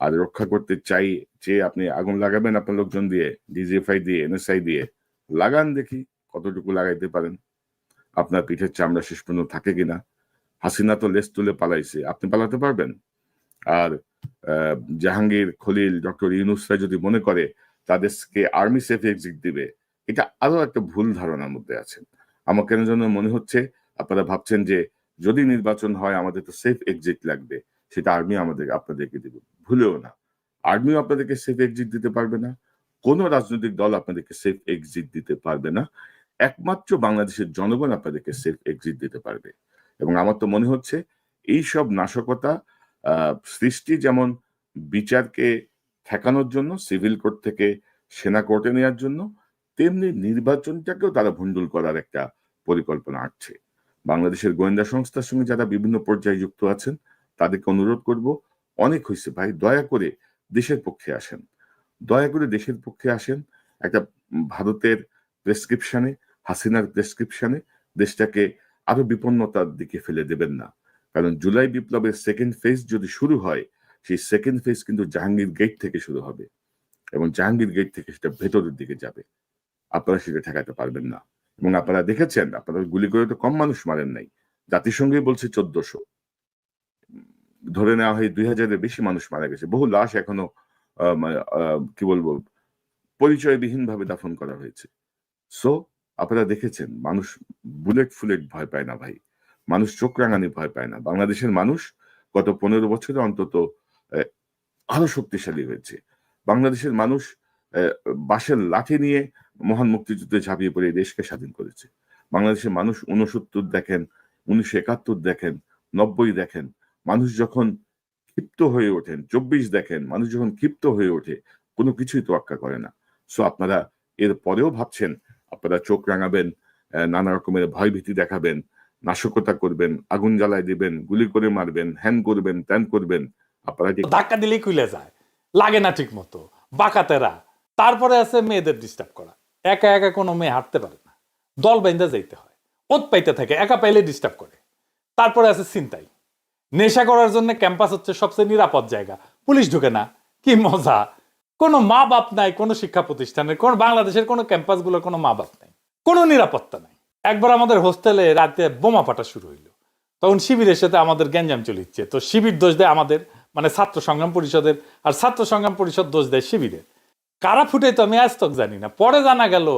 আর রক্ষা করতে চাই যে আপনি আগুন লাগাবেন আপনার লোকজন দিয়ে, ডিজিএফআই দিয়ে, এনএসআই দিয়ে, লাগান, দেখি কতটুকু লাগাইতে পারেন, আপনার পিঠের চামড়া শেষ পর্যন্ত থাকে কিনা। হাসিনা তো লেজ তুলে পালাইছে, আপনি পালাতে পারবেন? আর জাহাঙ্গীর, খলিল, ডক্টর ইউনূসরা যদি মনে করে তাদেরকে আর্মি সেফ এক্সিট দিবে, এটা আরো একটা ভুল ধারণার মধ্যে আছেন। আমার কেন যেন মনে হচ্ছে আপনারা ভাবছেন যে যদি নির্বাচন হয় আমাদের তো সেফ এক্সিট লাগবে, সেটা আর্মি আপনাদেরকে দিবে। ভুলেও না, আর্মিও আপনাদেরকে সেফ এক্সিট দিতে পারবে না, কোন রাজনৈতিক দল আপনাদেরকে সেফ এক্সিট দিতে পারবে না, একমাত্র বাংলাদেশের জনগণ আপনাদেরকে সেফ এক্সিট দিতে পারবে। এবং আমার তো মনে হচ্ছে এই সব নাশকতা সৃষ্টি যেমন বিচারকে ঠেকানোর জন্য, সিভিল কোর্ট থেকে সেনা কোর্টে নেওয়ার জন্য, তেমনি নির্বাচনটাকেও তারা ভণ্ডুল করার একটা পরিকল্পনা আঁটছে। বাংলাদেশের গোয়েন্দা সংস্থার সঙ্গে যারা বিভিন্ন পর্যায়ে যুক্ত আছেন তাদেরকে অনুরোধ করব, অনেক হয়েছে ভাই, দয়া করে দেশের পক্ষে আসেন, দয়া করে দেশের পক্ষে আসেন। একটা ভারতের প্রেসক্রিপশনে, হাসিনার প্রেসক্রিপশনে দেশটাকে আরো বিপন্নতার দিকে ফেলে দেবেন না। কারণ জুলাই বিপ্লবের সেকেন্ড ফেজ যদি শুরু হয়, সেই সেকেন্ড ফেজ কিন্তু জাহাঙ্গীর গেট থেকে শুরু হবে এবং জাহাঙ্গীর গেট থেকে সেটা ভেতরের দিকে যাবে। আপনারা সেটা ঠেকাতে পারবেন না। এবং আপনারা দেখেছেন, আপনারা গুলি করে তো কম মানুষ মারেন নাই, জাতিসংঘই বলছে 1400, ধরে নেওয়া হয় 2000-এর বেশি মানুষ মারা গেছে, বহু লাশ এখনো কি বলবো পরিচয়বিহীন ভাবে দাফন করা হয়েছে। সো আপনারা দেখেছেন, মানুষ বুলেট ফুলেট ভয় পায় না ভাই, মানুষ চোখ রাঙানি ভয় পায় না। বাংলাদেশের মানুষ গত 15 বছরে অন্তত আরো শক্তিশালী হয়েছে। বাংলাদেশের মানুষ বাঁশের লাঠি নিয়ে মহান মুক্তিযুদ্ধে ঝাঁপিয়ে পড়ে দেশকে স্বাধীন করেছে। বাংলাদেশের মানুষ 69 দেখেন, 1971 দেখেন, 90 দেখেন, মানুষ যখন ক্ষিপ্ত হয়ে ওঠেন, 24 দেখেন, মানুষ যখন ক্ষিপ্ত হয়ে ওঠে কোনো কিছুই তোয়াক্কা করে না। সো আপনারা এর পরেও ভাবছেন আপনারা চোখ রাঙাবেন, নানা রকমের ভয় ভীতি দেখাবেন, নাশকতা করবেন, আগুন জ্বালায় দিবেন, গুলি করে মারবেন, হ্যান করবেন, ত্যান করবেন, আপনারা ধাক্কা দিলেই খুলে যায়, লাগে না ঠিক মতো, বাঁকাতেরা। তারপরে আছে মেয়েদের ডিস্টার্ব করা, একা একা কোনো মেয়ে হাঁটতে পারে না, দল বাইন্দা যাইতে হয়, ওত পাইতে থাকে, একা পাইলে ডিস্টার্ব করে। তারপরে আছে ছিনতাই, নেশা করার জন্য ক্যাম্পাস হচ্ছে সবচেয়ে নিরাপদ জায়গা, পুলিশ ঢুকে না, কি মজা। কোনো মা বাপ নাই, কোনো শিক্ষা প্রতিষ্ঠানের, কোনো বাংলাদেশের কোনো ক্যাম্পাসগুলোর কোনো মা বাপ নাই, কোনো নিরাপত্তা নাই। একবার আমাদের হোস্টেলে রাতে বোমা ফাটা শুরু হইলো, তখন শিবিরের সাথে আমাদের গ্যাঞ্জাম চলিচ্ছে। তো শিবির দোষ দেয় আমাদের, মানে ছাত্র সংগ্রাম পরিষদের, আর ছাত্র সংগ্রাম পরিষদ দোষ দেয় শিবিরের। কারা ফুটে তো আমি আজ তক জানি না। পরে জানা গেল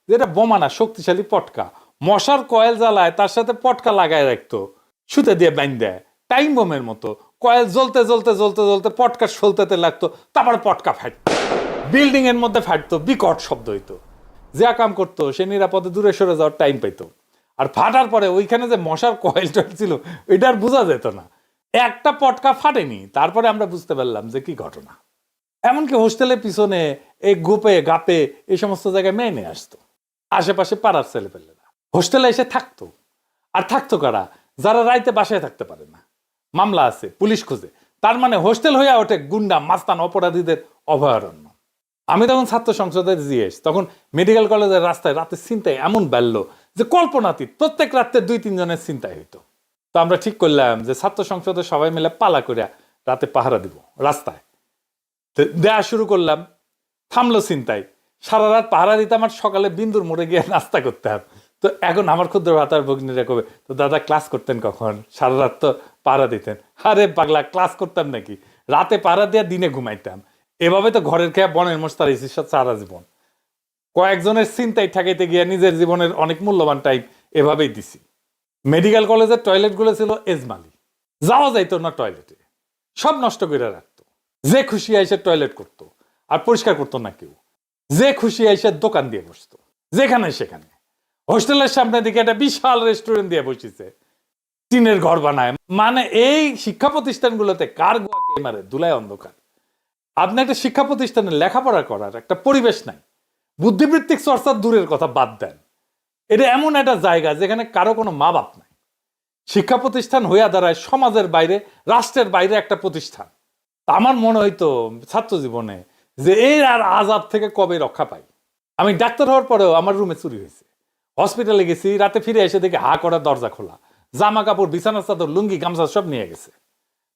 যে এটা বোমা না, শক্তিশালী পটকা। মশার কয়েল জ্বালায়, তার সাথে পটকা লাগায় রাখতো, সুতে দিয়ে বাইন দেয়, টাইম বোমের মতো। কয়েল জ্বলতে জ্বলতে জ্বলতে জ্বলতে পটকা সলতেতে লাগতো, তারপরে পটকা ফাটতো, বিল্ডিং এর মধ্যে ফাটতো, বিকট শব্দ হইতো। যে কাম করতো সে নিরাপদে দূরে সরে যাওয়ার টাইম পাইতো। আর ফাটার পরে ওইখানে যে মশার কয়েলটা ছিল ওইটা আর বোঝা যেত না। একটা পটকা ফাটেনি, তারপরে আমরা বুঝতে পারলাম যে কি ঘটনা। এমনকি হোস্টেলের পিছনে এই গোপে গাপে এই সমস্ত জায়গায় মেয়ে নিয়ে আসতো আশেপাশে পাড়ার ছেলেপেলেরা। হোস্টেলে এসে থাকতো। আর থাকতো কারা? যারা রাইতে বাসায় থাকতে পারে না, মামলা আছে, পুলিশ খুঁজে। তার মানে হোস্টেল হইয়া ওঠে গুন্ডা মাস্তান অপরাধীদের অভয়ারণ্য। আমি তখন ছাত্র সংসদের জিএস, তখন মেডিকেল কলেজের রাস্তায় রাতে চিন্তায় এমন বাড়লো যে কল্পনাতীত। প্রত্যেক রাতে 2-3 জনের চিন্তায় হইতো। তো আমরা ঠিক করলাম যে ছাত্র সংসদের সবাই মিলে পালা করিয়া রাতে পাহারা দিব রাস্তায়। দেয়া শুরু করলাম, থামলো চিন্তায়। সারা রাত পাহারা দিতাম, আর সকালে বিন্দুর মোড়ে গিয়ে নাস্তা করতে হবে। তো এখন আমার ক্ষুদ্র ভাতার ভগ্নীরা কবে, তো দাদা ক্লাস করতেন কখন? সারা রাত তো পাহারা দিতেন। আরে পাগলা, ক্লাস করতাম নাকি? রাতে পাহারা দিয়ে দিনে ঘুমাইতাম। এভাবে তো ঘরের খেয়া বনের মশতার সারা জীবন। কয়েকজনের চিন্তায় ঠেকাইতে গিয়ে নিজের জীবনের অনেক মূল্যবান টাইম এভাবেই দিছি। মেডিকেল কলেজের টয়লেটগুলো ছিল এজমালি, যাওয়া যাইতো না টয়লেটে, সব নষ্ট করে রাখতো। যে খুশি আইসে টয়লেট করতো, আর পরিষ্কার করতো না কেউ। যে খুশি আইসে দোকান দিয়ে বসতো যেখানে সেখানে। হোস্টেলের সামনে দিকে একটা বিশাল রেস্টুরেন্ট দিয়ে বসেছে, টিনের ঘর বানায়। মানে এই শিক্ষা প্রতিষ্ঠানগুলোতে কার গোয়া কে মারে, ধুলায় অন্ধকার। আপনি একটা শিক্ষা প্রতিষ্ঠানে লেখাপড়া করার একটা পরিবেশ নাই, বুদ্ধিবৃত্তিক চর্চার দূরের কথা বাদ দেন। এটা এমন একটা জায়গা যেখানে কারো কোনো মা বাপ নাই। শিক্ষা প্রতিষ্ঠান হইয়া দাঁড়ায় সমাজের বাইরে, রাষ্ট্রের বাইরে একটা প্রতিষ্ঠান। আমার মনে হইতো ছাত্র জীবনে যে এই আর আজাব থেকে কবে রক্ষা পাই। আমি ডাক্তার হওয়ার পরেও আমার রুমে চুরি হয়েছে। হসপিটালে গেছি, রাতে ফিরে এসে দেখি হা করা দরজা খোলা, জামা কাপড়, বিছানার চাদর, লুঙ্গি, গামছা সব নিয়ে গেছে,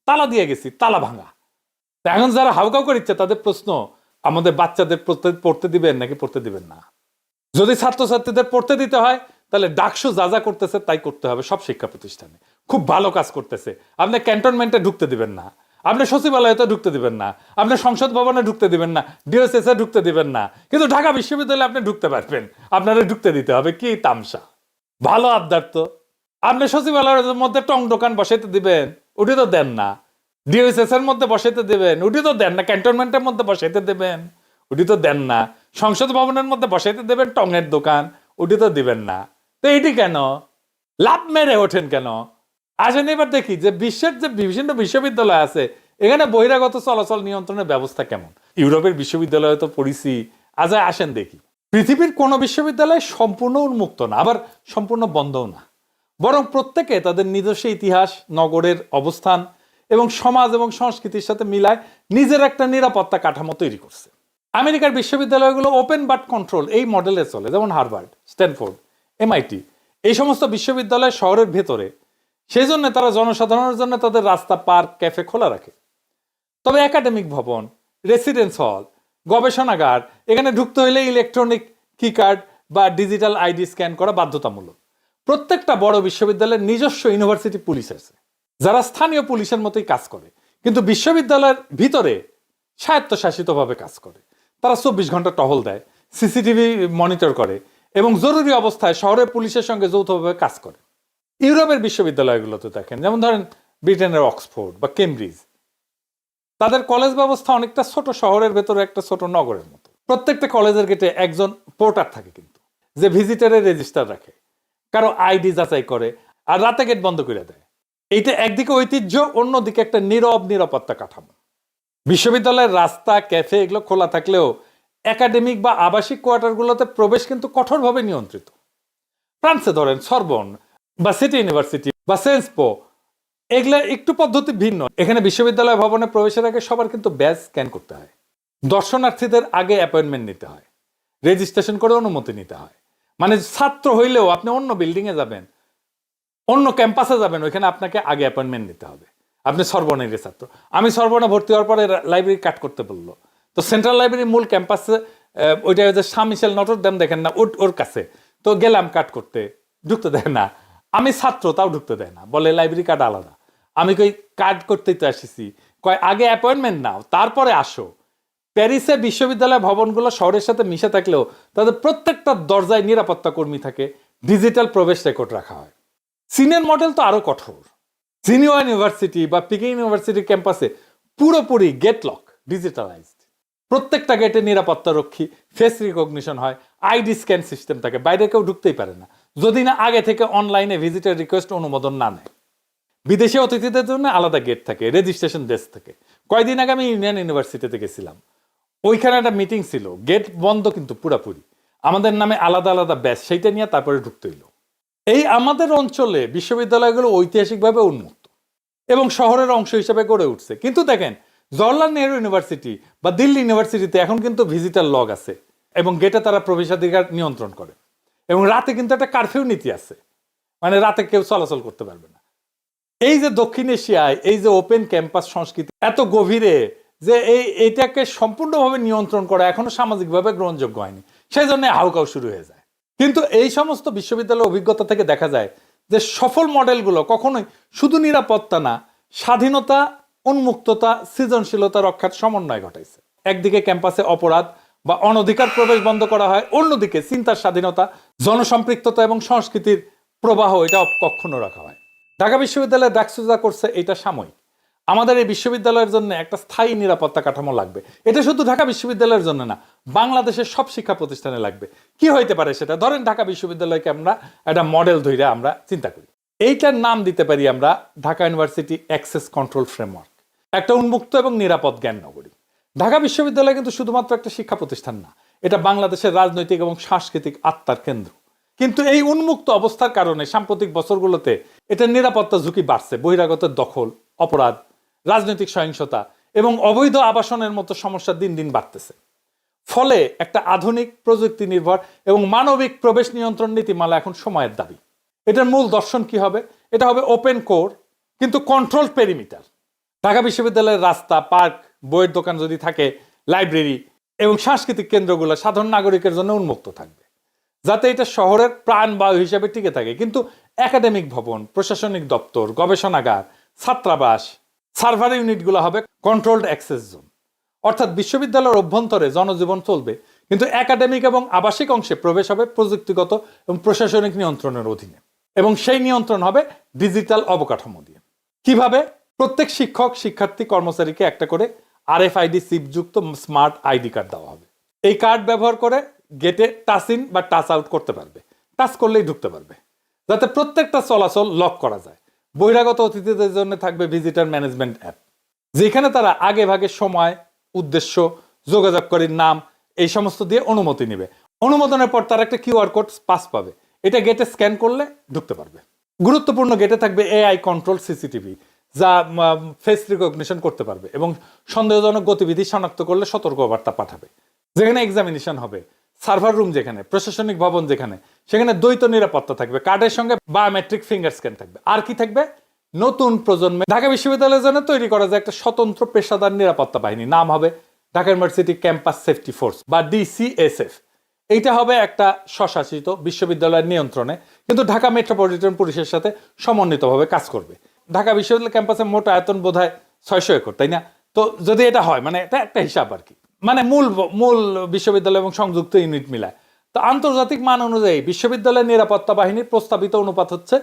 তালা দিয়ে গেছি, তালা ভাঙা। এখন যারা হাউকাউ করিচ্ছে তাদের প্রশ্ন, আমাদের বাচ্চাদের পড়তে দিবেন নাকি পড়তে দিবেন না? যদি ছাত্রছাত্রীদের পড়তে দিতে হয় তাহলে ডাকসু যা যা করতেছে তাই করতে হবে। সব শিক্ষা প্রতিষ্ঠানে খুব ভালো কাজ করতেছে। আপনি ক্যান্টনমেন্টে ঢুকতে দিবেন না, আপনি সচিবালয়তে ঢুকতে দিবেন না, আপনি সংসদ ভবনে ঢুকতে দিবেন না, ডিওএসএস এ ঢুকতে দিবেন না, কিন্তু ঢাকা বিশ্ববিদ্যালয়ে আপনি ঢুকতে পারবেন। আপনারা ঢুকতে দিতে হবে, কি তামসা! ভালো আবদার তো। আপনি সচিবালয়ের মধ্যে টং দোকান বসাইতে দিবেন, উঠে তো দেন না। ডিওএসএস এর মধ্যে বসাইতে দেবেন, উঠে তো দেন না। ক্যান্টনমেন্টের মধ্যে বসাইতে দেবেন, উঠি তো দেন না। সংসদ ভবনের মধ্যে বসাইতে দেবেন টঙের দোকান, উঠি তো দিবেন না। তো এইটি কেন? লাভ মেরে ওঠেন কেন? আসেন এবার দেখি যে বিশ্বের যে বিভিন্ন বিশ্ববিদ্যালয় আছে এখানে বহিরাগত চলাচল নিয়ন্ত্রণের ব্যবস্থা কেমন। ইউরোপের বিশ্ববিদ্যালয়ে তো পড়িছি, আজ আসেন দেখি। পৃথিবীর কোনো বিশ্ববিদ্যালয় সম্পূর্ণ উন্মুক্ত না, আবার সম্পূর্ণ বন্ধও না, বরং প্রত্যেকে তাদের নিজস্ব ইতিহাস, নগরের অবস্থান এবং সমাজ এবং সংস্কৃতির সাথে মিলায় নিজের একটা নিরাপত্তা কাঠামো তৈরি করছে। আমেরিকার বিশ্ববিদ্যালয়গুলো ওপেন বাট কন্ট্রোল এই মডেলে চলে, যেমন হার্ভার্ড, স্ট্যানফোর্ড, এমআইটি, এই সমস্ত বিশ্ববিদ্যালয় শহরের ভেতরে। সেই জন্য তারা জনসাধারণের জন্য তাদের রাস্তা, পার্ক, ক্যাফে খোলা রাখে। তবে একাডেমিক ভবন, রেসিডেন্স হল, গবেষণাগার, এখানে ঢুকতে হলে ইলেকট্রনিক কি কার্ড বা ডিজিটাল আইডি স্ক্যান করা বাধ্যতামূলক। প্রত্যেকটা বড় বিশ্ববিদ্যালয়ের নিজস্ব ইউনিভার্সিটি পুলিশ আছে, যারা স্থানীয় পুলিশের মতোই কাজ করে, কিন্তু বিশ্ববিদ্যালয়ের ভিতরে স্বায়ত্তশাসিতভাবে কাজ করে। তারা 24 ঘন্টা টহল দেয়, সিসিটিভি মনিটর করে এবং জরুরি অবস্থায় শহরের পুলিশের সঙ্গে যৌথভাবে কাজ করে। ইউরোপের বিশ্ববিদ্যালয়গুলোতে দেখেন, যেমন ধরেন ব্রিটেনের অক্সফোর্ড বা কেমব্রিজ, তাদের কলেজ ব্যবস্থা অনেকটা ছোট শহরের ভেতরে একটা ছোট নগরের মতো। প্রত্যেকটা কলেজের গেটে একজন পোর্টার থাকে, কিন্তু যে ভিজিটারের রেজিস্টার রাখে, কারো আইডি যাচাই করে, আর রাতে গেট বন্ধ করে দেয়। এইটা একদিকে ঐতিহ্য, অন্যদিকে একটা নীরব নিরাপত্তা কাঠামো। বিশ্ববিদ্যালয়ের রাস্তা, ক্যাফে এগুলো খোলা থাকলেও একাডেমিক বা আবাসিক কোয়ার্টারগুলোতে প্রবেশ কিন্তু কঠোরভাবে নিয়ন্ত্রিত। ফ্রান্সে ধরেন সরবন বা সিটি ইউনিভার্সিটি বা সেন্সপো, এগুলা একটু পদ্ধতি ভিন্ন। এখানে বিশ্ববিদ্যালয় ভবনে প্রবেশের আগে সবার কিন্তু ব্যাজ স্ক্যান করতে হয়, দর্শনার্থীদের আগে অ্যাপয়েন্টমেন্ট নিতে হয়, রেজিস্ট্রেশন করে অনুমতি নিতে হয়। মানে ছাত্র হইলেও আপনি অন্য বিল্ডিংয়ে যাবেন, অন্য ক্যাম্পাসে যাবেন, ওইখানে আপনাকে আগে অ্যাপয়েন্টমেন্ট নিতে হবে। আপনি সরবনের ছাত্র, আমি সরবনে ভর্তি হওয়ার পরে লাইব্রেরি কাট করতে বললো, তো সেন্ট্রাল লাইব্রেরির মূল ক্যাম্পাসে ওইটা যে শাহ মিশেল নটর ডেম দেখেন না, ওর কাছে তো গেলাম কাট করতে, ঢুকতে দেয় না। আমি ছাত্র, তাও ঢুকতে দেয় না, বলে লাইব্রেরি কার্ড আলাদা। আমি কই কার্ড করতেই তো আসিছি, কয় আগে অ্যাপয়েন্টমেন্ট নাও তারপরে আসো। প্যারিসে বিশ্ববিদ্যালয় ভবনগুলো শহরের সাথে মিশে থাকলেও তাদের প্রত্যেকটা দরজায় নিরাপত্তা কর্মী থাকে, ডিজিটাল প্রবেশ রেকর্ড রাখা হয়। চীনের মডেল তো আরো কঠোর। জিনিয়া ইউনিভার্সিটি বা পিকিং ইউনিভার্সিটির ক্যাম্পাসে পুরোপুরি গেট লক, ডিজিটালাইজড। প্রত্যেকটা গেটে নিরাপত্তা রক্ষী, ফেস রিকগনিশন হয়, আইডি স্ক্যান সিস্টেম থাকে, বাইরে কেউ ঢুকতেই পারে না যদি না আগে থেকে অনলাইনে ভিজিটার রিকোয়েস্ট অনুমোদন না নেয়। বিদেশি অতিথিদের জন্য আলাদা গেট থাকে, রেজিস্ট্রেশন ডেস্ক থাকে। কয়েকদিন আগে আমি ইউনিয়ন ইউনিভার্সিটিতে গেছিলাম, ওইখানে একটা মিটিং ছিল, গেট বন্ধ কিন্তু পুরাপুরি, আমাদের নামে আলাদা আলাদা ব্যাচ, সেইটা নিয়ে তারপরে ঢুকতে হইল। এই আমাদের অঞ্চলে বিশ্ববিদ্যালয়গুলো ঐতিহাসিকভাবে উন্মুক্ত এবং শহরের অংশ হিসেবে গড়ে উঠছে। কিন্তু দেখেন জওহরলাল নেহরু ইউনিভার্সিটি বা দিল্লি ইউনিভার্সিটিতে এখন কিন্তু ভিজিটার লগ আছে এবং গেটে তারা প্রবেশাধিকার নিয়ন্ত্রণ করে, এবং রাতে কিন্তু একটা কারফিউ নীতি আছে, মানে রাতে কেউ চলাচল করতে পারবে না। এই যে দক্ষিণ এশিয়ায় এই যে ওপেন ক্যাম্পাস সংস্কৃতি এত গভীরে যে এইটাকে সম্পূর্ণভাবে নিয়ন্ত্রণ করা এখনো সামাজিকভাবে গ্রহণযোগ্য হয়নি, সেই জন্য হাউকাউ শুরু হয়ে যায়। কিন্তু এই সমস্ত বিশ্ববিদ্যালয়ের অভিজ্ঞতা থেকে দেখা যায় যে সফল মডেলগুলো কখনোই শুধু নিরাপত্তা না, স্বাধীনতা, উন্মুক্ততা, সৃজনশীলতা রক্ষার সমন্বয় ঘটাইছে। একদিকে ক্যাম্পাসে অপরাধ বা অনধিকার প্রবেশ বন্ধ করা হয়, অন্যদিকে চিন্তার স্বাধীনতা, জনসম্পৃক্ততা এবং সংস্কৃতির প্রবাহ এটা কক্ষুণ্ণ রাখা হয়। ঢাকা বিশ্ববিদ্যালয়ের ডাকসুজা করছে এটা সাময়িক। আমাদের এই বিশ্ববিদ্যালয়ের জন্য একটা স্থায়ী নিরাপত্তা কাঠামো লাগবে। এটা শুধু ঢাকা বিশ্ববিদ্যালয়ের জন্য না, বাংলাদেশের সব শিক্ষা প্রতিষ্ঠানে লাগবে। কি হইতে পারে সেটা? ধরেন ঢাকা বিশ্ববিদ্যালয়কে আমরা একটা মডেল ধরে আমরা চিন্তা করি, এইটার নাম দিতে পারি আমরা Dhaka university access control framework, একটা উন্মুক্ত এবং নিরাপদ জ্ঞান নগরী। ঢাকা বিশ্ববিদ্যালয় কিন্তু শুধুমাত্র একটা শিক্ষা প্রতিষ্ঠান না, এটা বাংলাদেশের রাজনৈতিক এবং সাংস্কৃতিক আত্মার কেন্দ্র। কিন্তু এই উন্মুক্ত অবস্থার কারণে সাম্প্রতিক বছরগুলোতে এটার নিরাপত্তা ঝুঁকি বাড়ছে। বহিরাগতের দখল, অপরাধ, রাজনৈতিক সহিংসতা এবং অবৈধ আবাসনের মতো সমস্যা দিন দিন বাড়তেছে। ফলে একটা আধুনিক প্রযুক্তি নির্ভর এবং মানবিক প্রবেশ নিয়ন্ত্রণ নীতিমালা এখন সময়ের দাবি। এটার মূল দর্শন কি হবে? এটা হবে ওপেন কোর কিন্তু কন্ট্রোল পেরিমিটার। ঢাকা বিশ্ববিদ্যালয়ের রাস্তা, পার্ক, বইয়ের দোকান যদি থাকে, লাইব্রেরি এবং সাংস্কৃতিক কেন্দ্রগুলো সাধারণ নাগরিকের জন্য উন্মুক্ত থাকবে, যাতে এটা শহরের প্রাণবায়ু হিসেবে টিকে থাকে। কিন্তু একাডেমিক ভবন, প্রশাসনিক দপ্তর, গবেষণাগার, ছাত্রাবাস, সার্ভার ইউনিটগুলো হবে কন্ট্রোলড অ্যাক্সেস জোন। অর্থাৎ বিশ্ববিদ্যালয়ের অভ্যন্তরে জনজীবন চলবে, কিন্তু একাডেমিক এবং আবাসিক অংশে প্রবেশ হবে প্রযুক্তিগত এবং প্রশাসনিক নিয়ন্ত্রণের অধীনে, এবং সেই নিয়ন্ত্রণ হবে ডিজিটাল অবকাঠামো দিয়ে। কিভাবে? প্রত্যেক শিক্ষক, শিক্ষার্থী, কর্মচারীকে একটা করে RFID চিপযুক্ত স্মার্ট আইডি কার্ড দেওয়া হবে। এই কার্ড ব্যবহার করে গেটে টাচ ইন বা টাচ আউট করতে পারবে, টাচ করলেই ঢুকতে পারবে, যাতে প্রত্যেকটা চলাচল লক করা যায়। বহিরাগত অতিথিদের জন্য থাকবে ভিজিটার ম্যানেজমেন্ট অ্যাপ, যেখানে তারা আগে ভাগে সময়, উদ্দেশ্য, যোগাযোগকারীর নাম এই সমস্ত দিয়ে অনুমতি নেবে। অনুমোদনের পর তারা একটা QR কোড পাস পাবে, এটা গেটে স্ক্যান করলে ঢুকতে পারবে। গুরুত্বপূর্ণ গেটে থাকবে AI কন্ট্রোল CCTV, যা ফেস রিকগনিশন করতে পারবে এবং সন্দেহজনক গতিবিধি শনাক্ত করলে সতর্কবার্তা পাঠাবে। যেখানে এক্সামিনেশন হবে, সার্ভার রুম যেখানে, প্রশাসনিক ভবন যেখানে, সেখানে দ্বৈত নিরাপত্তা থাকবে, কার্ডের সঙ্গে বায়োমেট্রিক ফিঙ্গার স্ক্যান থাকবে। আর কি থাকবে? নতুন প্রজন্মে ঢাকা বিশ্ববিদ্যালয়ের জন্য তৈরি করা যায় একটা স্বতন্ত্র পেশাদার নিরাপত্তা বাহিনী, নাম হবে Dhaka university campus safety force বা DCSF। এইটা হবে একটা স্বশাসিত বিশ্ববিদ্যালয়ের নিয়ন্ত্রণে, কিন্তু ঢাকা মেট্রোপলিটন পুলিশের সাথে সমন্বিতভাবে কাজ করবে। ঢাকা বিশ্ববিদ্যালয় ক্যাম্পাসে মোট আয়তন বোধহয় 600 একর, তাই না? তো যদি এটা হয়, মানে এটা একটা হিসাব আর কি, মানে মূল বিশ্ববিদ্যালয় এবং সংযুক্ত ইউনিট মিলায়। তো আন্তর্জাতিক মান অনুযায়ী বিশ্ববিদ্যালয়ের নিরাপত্তা বাহিনীর প্রস্তাবিত অনুপাত হচ্ছে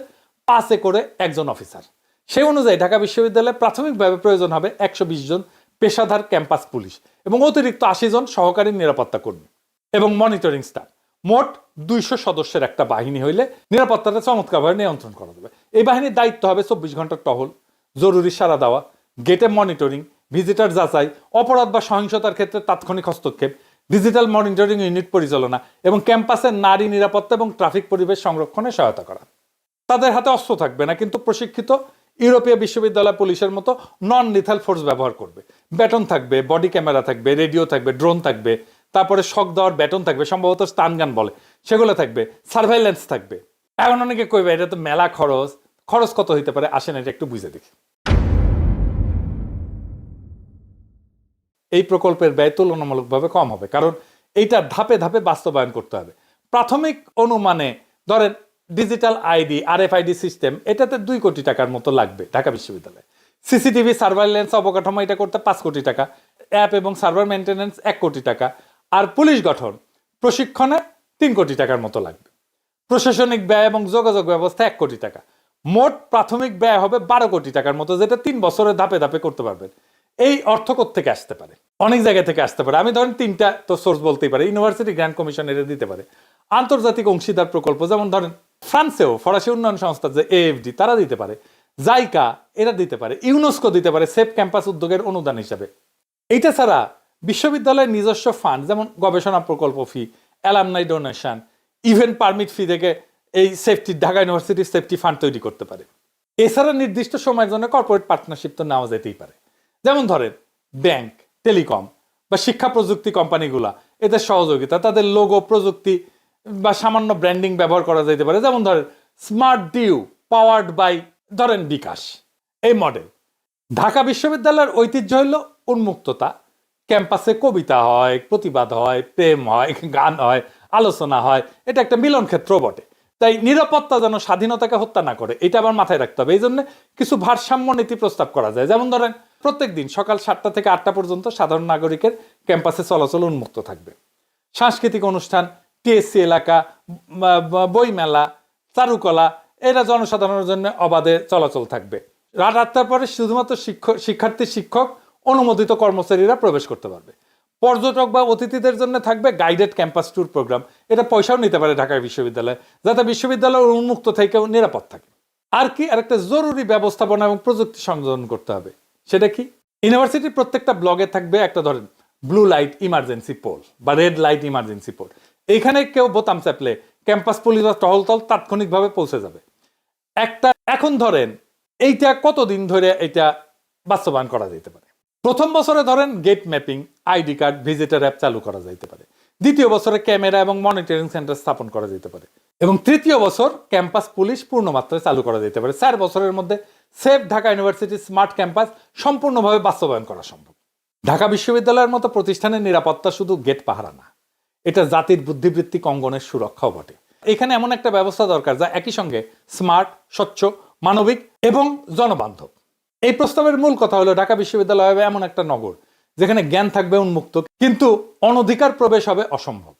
5 একরে একজন অফিসার। সেই অনুযায়ী ঢাকা বিশ্ববিদ্যালয়ে প্রাথমিকভাবে প্রয়োজন হবে 120 জন পেশাদার ক্যাম্পাস পুলিশ এবং অতিরিক্ত 80 জন সহকারী নিরাপত্তা কর্মী এবং মনিটরিং স্টাফ। মোট 200 সদস্যের একটা বাহিনী হইলে নিরাপত্তাটা চমৎকারভাবে নিয়ন্ত্রণ করা যাবে। এই বাহিনীর দায়িত্ব হবে 24 ঘন্টার টহল, জরুরি সাড়া দেওয়া, গেটে মনিটরিং, ভিজিটার যাচাই, অপরাধ বা সহিংসতার ক্ষেত্রে তাৎক্ষণিক হস্তক্ষেপ, ডিজিটাল মনিটরিং ইউনিট পরিচালনা এবং ক্যাম্পাসের নারী নিরাপত্তা এবং ট্রাফিক পরিবেশ সংরক্ষণে সহায়তা করা। তাদের হাতে অস্ত্র থাকবে না, কিন্তু প্রশিক্ষিত ইউরোপীয় বিশ্ববিদ্যালয় পুলিশের মতো নন লিথাল ফোর্স ব্যবহার করবে। ব্যাটন থাকবে, বডি ক্যামেরা থাকবে, রেডিও থাকবে, ড্রোন থাকবে, তারপরে শক দেওয়ার ব্যাটন থাকবে, সম্ভবত স্টান গান বলে, সেগুলো থাকবে, সার্ভাইলেন্স থাকবে। এখন অনেকে কইবে এটা তো মেলা খরচ কত হইতে পারে, আসেন এটা একটু বুঝে দেখি। এই প্রকল্পের ব্যয় তুলনামূলকভাবে কম হবে, কারণ এইটা ধাপে ধাপে বাস্তবায়ন করতে হবে। প্রাথমিক অনুমানে ধরেন ডিজিটাল আইডি, RFID সিস্টেম, এটাতে 2 কোটি টাকার মতো লাগবে ঢাকা বিশ্ববিদ্যালয়ে। সিসিটিভি সার্ভাইলেন্স অবকাঠামো এটা করতে 5 কোটি টাকা, অ্যাপ এবং সার্ভার মেনটেন্যান্স 1 কোটি টাকা, আর পুলিশ গঠন প্রশিক্ষণে 3 কোটি টাকার মতো লাগবে। প্রশাসনিক ব্যয় এবং যোগাযোগ ব্যবস্থা 1 কোটি টাকা। মোট প্রাথমিক ব্যয় হবে 12 কোটি টাকার মতো, যেটা 3 বছরে ধাপে ধাপে করতে পারবেন। এই অর্থ থেকে আসতে পারে, অনেক জায়গা থেকে আসতে পারে। আমি ধরেন 3টা তো সোর্স বলতেই পারি। ইউনিভার্সিটি গ্র্যান্ট কমিশন এটা দিতে পারে। আন্তর্জাতিক অংশীদার প্রকল্প, যেমন ধরেন ফ্রান্সেও ফরাসি উন্নয়ন সংস্থা যে AFD, তারা দিতে পারে। জাইকা এরা দিতে পারে। ইউনেস্কো দিতে পারে সেফ ক্যাম্পাস উদ্যোগের অনুদান হিসাবে। এইটা ছাড়া বিশ্ববিদ্যালয়ের নিজস্ব ফান্ড, যেমন গবেষণা প্রকল্প fee, alumni donation, event permit fee থেকে এই সেফটি, ঢাকা ইউনিভার্সিটির সেফটি ফান্ড তৈরি করতে পারে। এছাড়া নির্দিষ্ট সময়ের জন্য কর্পোরেট পার্টনারশিপ তো নেওয়া যেতেই পারে। যেমন ধরেন ব্যাংক, টেলিকম বা শিক্ষা প্রযুক্তি কোম্পানিগুলা, এদের সহযোগিতা, তাদের লোগো, প্রযুক্তি বা সামান্য ব্র্যান্ডিং ব্যবহার করা যেতে পারে। যেমন ধরেন স্মার্ট ডিউ পাওয়ার্ড বাই ধরেন বিকাশ, এই মডেল। ঢাকা বিশ্ববিদ্যালয়ের ঐতিহ্য হইল উন্মুক্ততা। ক্যাম্পাসে কবিতা হয়, প্রতিবাদ হয়, প্রেম হয়, গান হয়, আলোচনা হয়। এটা একটা মিলন ক্ষেত্র বটে। তাই নিরাপত্তা যেন স্বাধীনতাকে হত্যা না করে, এটা আবার মাথায় রাখতে হবে। এই জন্য কিছু ভারসাম্য নীতি প্রস্তাব করা যায়। যেমন ধরেন প্রত্যেক দিন সকাল 7টা থেকে 8টা পর্যন্ত সাধারণ নাগরিকের ক্যাম্পাসে চলাচল উন্মুক্ত থাকবে। সাংস্কৃতিক অনুষ্ঠান, TSC এলাকা, বইমেলা, চারুকলা, এরা জনসাধারণের জন্য অবাধে চলাচল থাকবে। রাত 8টার পরে শুধুমাত্র শিক্ষক অনুমোদিত কর্মচারীরা প্রবেশ করতে পারবে। পর্যটক বা অতিথিদের জন্য থাকবে গাইডেড ক্যাম্পাস ট্যুর প্রোগ্রাম। এটা পয়সাও নিতে পারে ঢাকা বিশ্ববিদ্যালয়, যাতে বিশ্ববিদ্যালয় উন্মুক্ত থেকেও নিরাপদ থাকে। আর কি, আর একটা জরুরি ব্যবস্থাপনা এবং প্রযুক্তি সংযোজন করতে হবে। সেটা কি, ইউনিভার্সিটির প্রত্যেকটা ব্লগে থাকবে একটা ধরেন ব্লু লাইট ইমার্জেন্সি পোল বা রেড লাইট ইমার্জেন্সি পোল। এইখানে কেউ বোতাম চাপলে ক্যাম্পাস পুলিশ বা টহলতল তাৎক্ষণিকভাবে পৌঁছে যাবে। এখন ধরেন এইটা কতদিন ধরে এটা বাস্তবায়ন করা যেতে পারে? প্রথম বছরে ধরেন gate mapping, ID card, visitor app চালু করা যেতে পারে। দ্বিতীয় বছরে ক্যামেরা এবং মনিটরিং সেন্টার স্থাপন করা যেতে পারে। এবং তৃতীয় বছর ক্যাম্পাস পুলিশ পূর্ণমাত্রায় চালু করা যেতে পারে। 4 বছরের মধ্যে safe Dhaka university smart campus সম্পূর্ণভাবে বাস্তবায়ন করা সম্ভব। ঢাকা বিশ্ববিদ্যালয়ের মতো প্রতিষ্ঠানের নিরাপত্তা শুধু গেট পাহারা না, এটা জাতির বুদ্ধিবৃত্তিক অঙ্গনের সুরক্ষাও বটে। এখানে এমন একটা ব্যবস্থা দরকার যা একই সঙ্গে স্মার্ট, স্বচ্ছ, মানবিক এবং জনবান্ধব। এই প্রস্তাবের মূল কথা হলো ঢাকা বিশ্ববিদ্যালয় হবে এমন একটা নগর যেখানে জ্ঞান থাকবে উন্মুক্ত, কিন্তু অনধিকার প্রবেশ হবে অসম্ভব।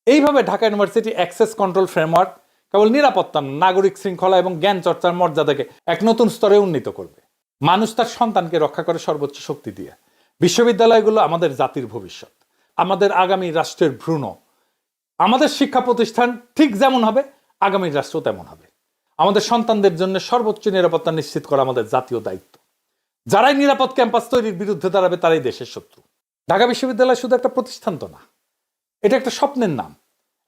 এইভাবে Dhaka university access control framework কেবল নিরাপত্তা, নাগরিক শৃঙ্খলা এবং জ্ঞান চর্চার মর্যাদাকে এক নতুন স্তরে উন্নীত করবে। মানুষ তার সন্তানকে রক্ষা করে সর্বোচ্চ শক্তি দিয়ে। বিশ্ববিদ্যালয়গুলো আমাদের জাতির ভবিষ্যৎ, আমাদের আগামী রাষ্ট্রের ভ্রূণ। আমাদের শিক্ষা প্রতিষ্ঠান ঠিক যেমন হবে, আগামী রাষ্ট্র তেমন হবে। আমাদের সন্তানদের জন্য সর্বোচ্চ নিরাপত্তা নিশ্চিত করা আমাদের জাতীয় দায়িত্ব। যারাই নিরাপদ ক্যাম্পাস তৈরির বিরুদ্ধে দাঁড়াবে তারাই দেশের শত্রু। ঢাকা বিশ্ববিদ্যালয় শুধু একটা প্রতিষ্ঠান তো না, এটা একটা স্বপ্নের নাম,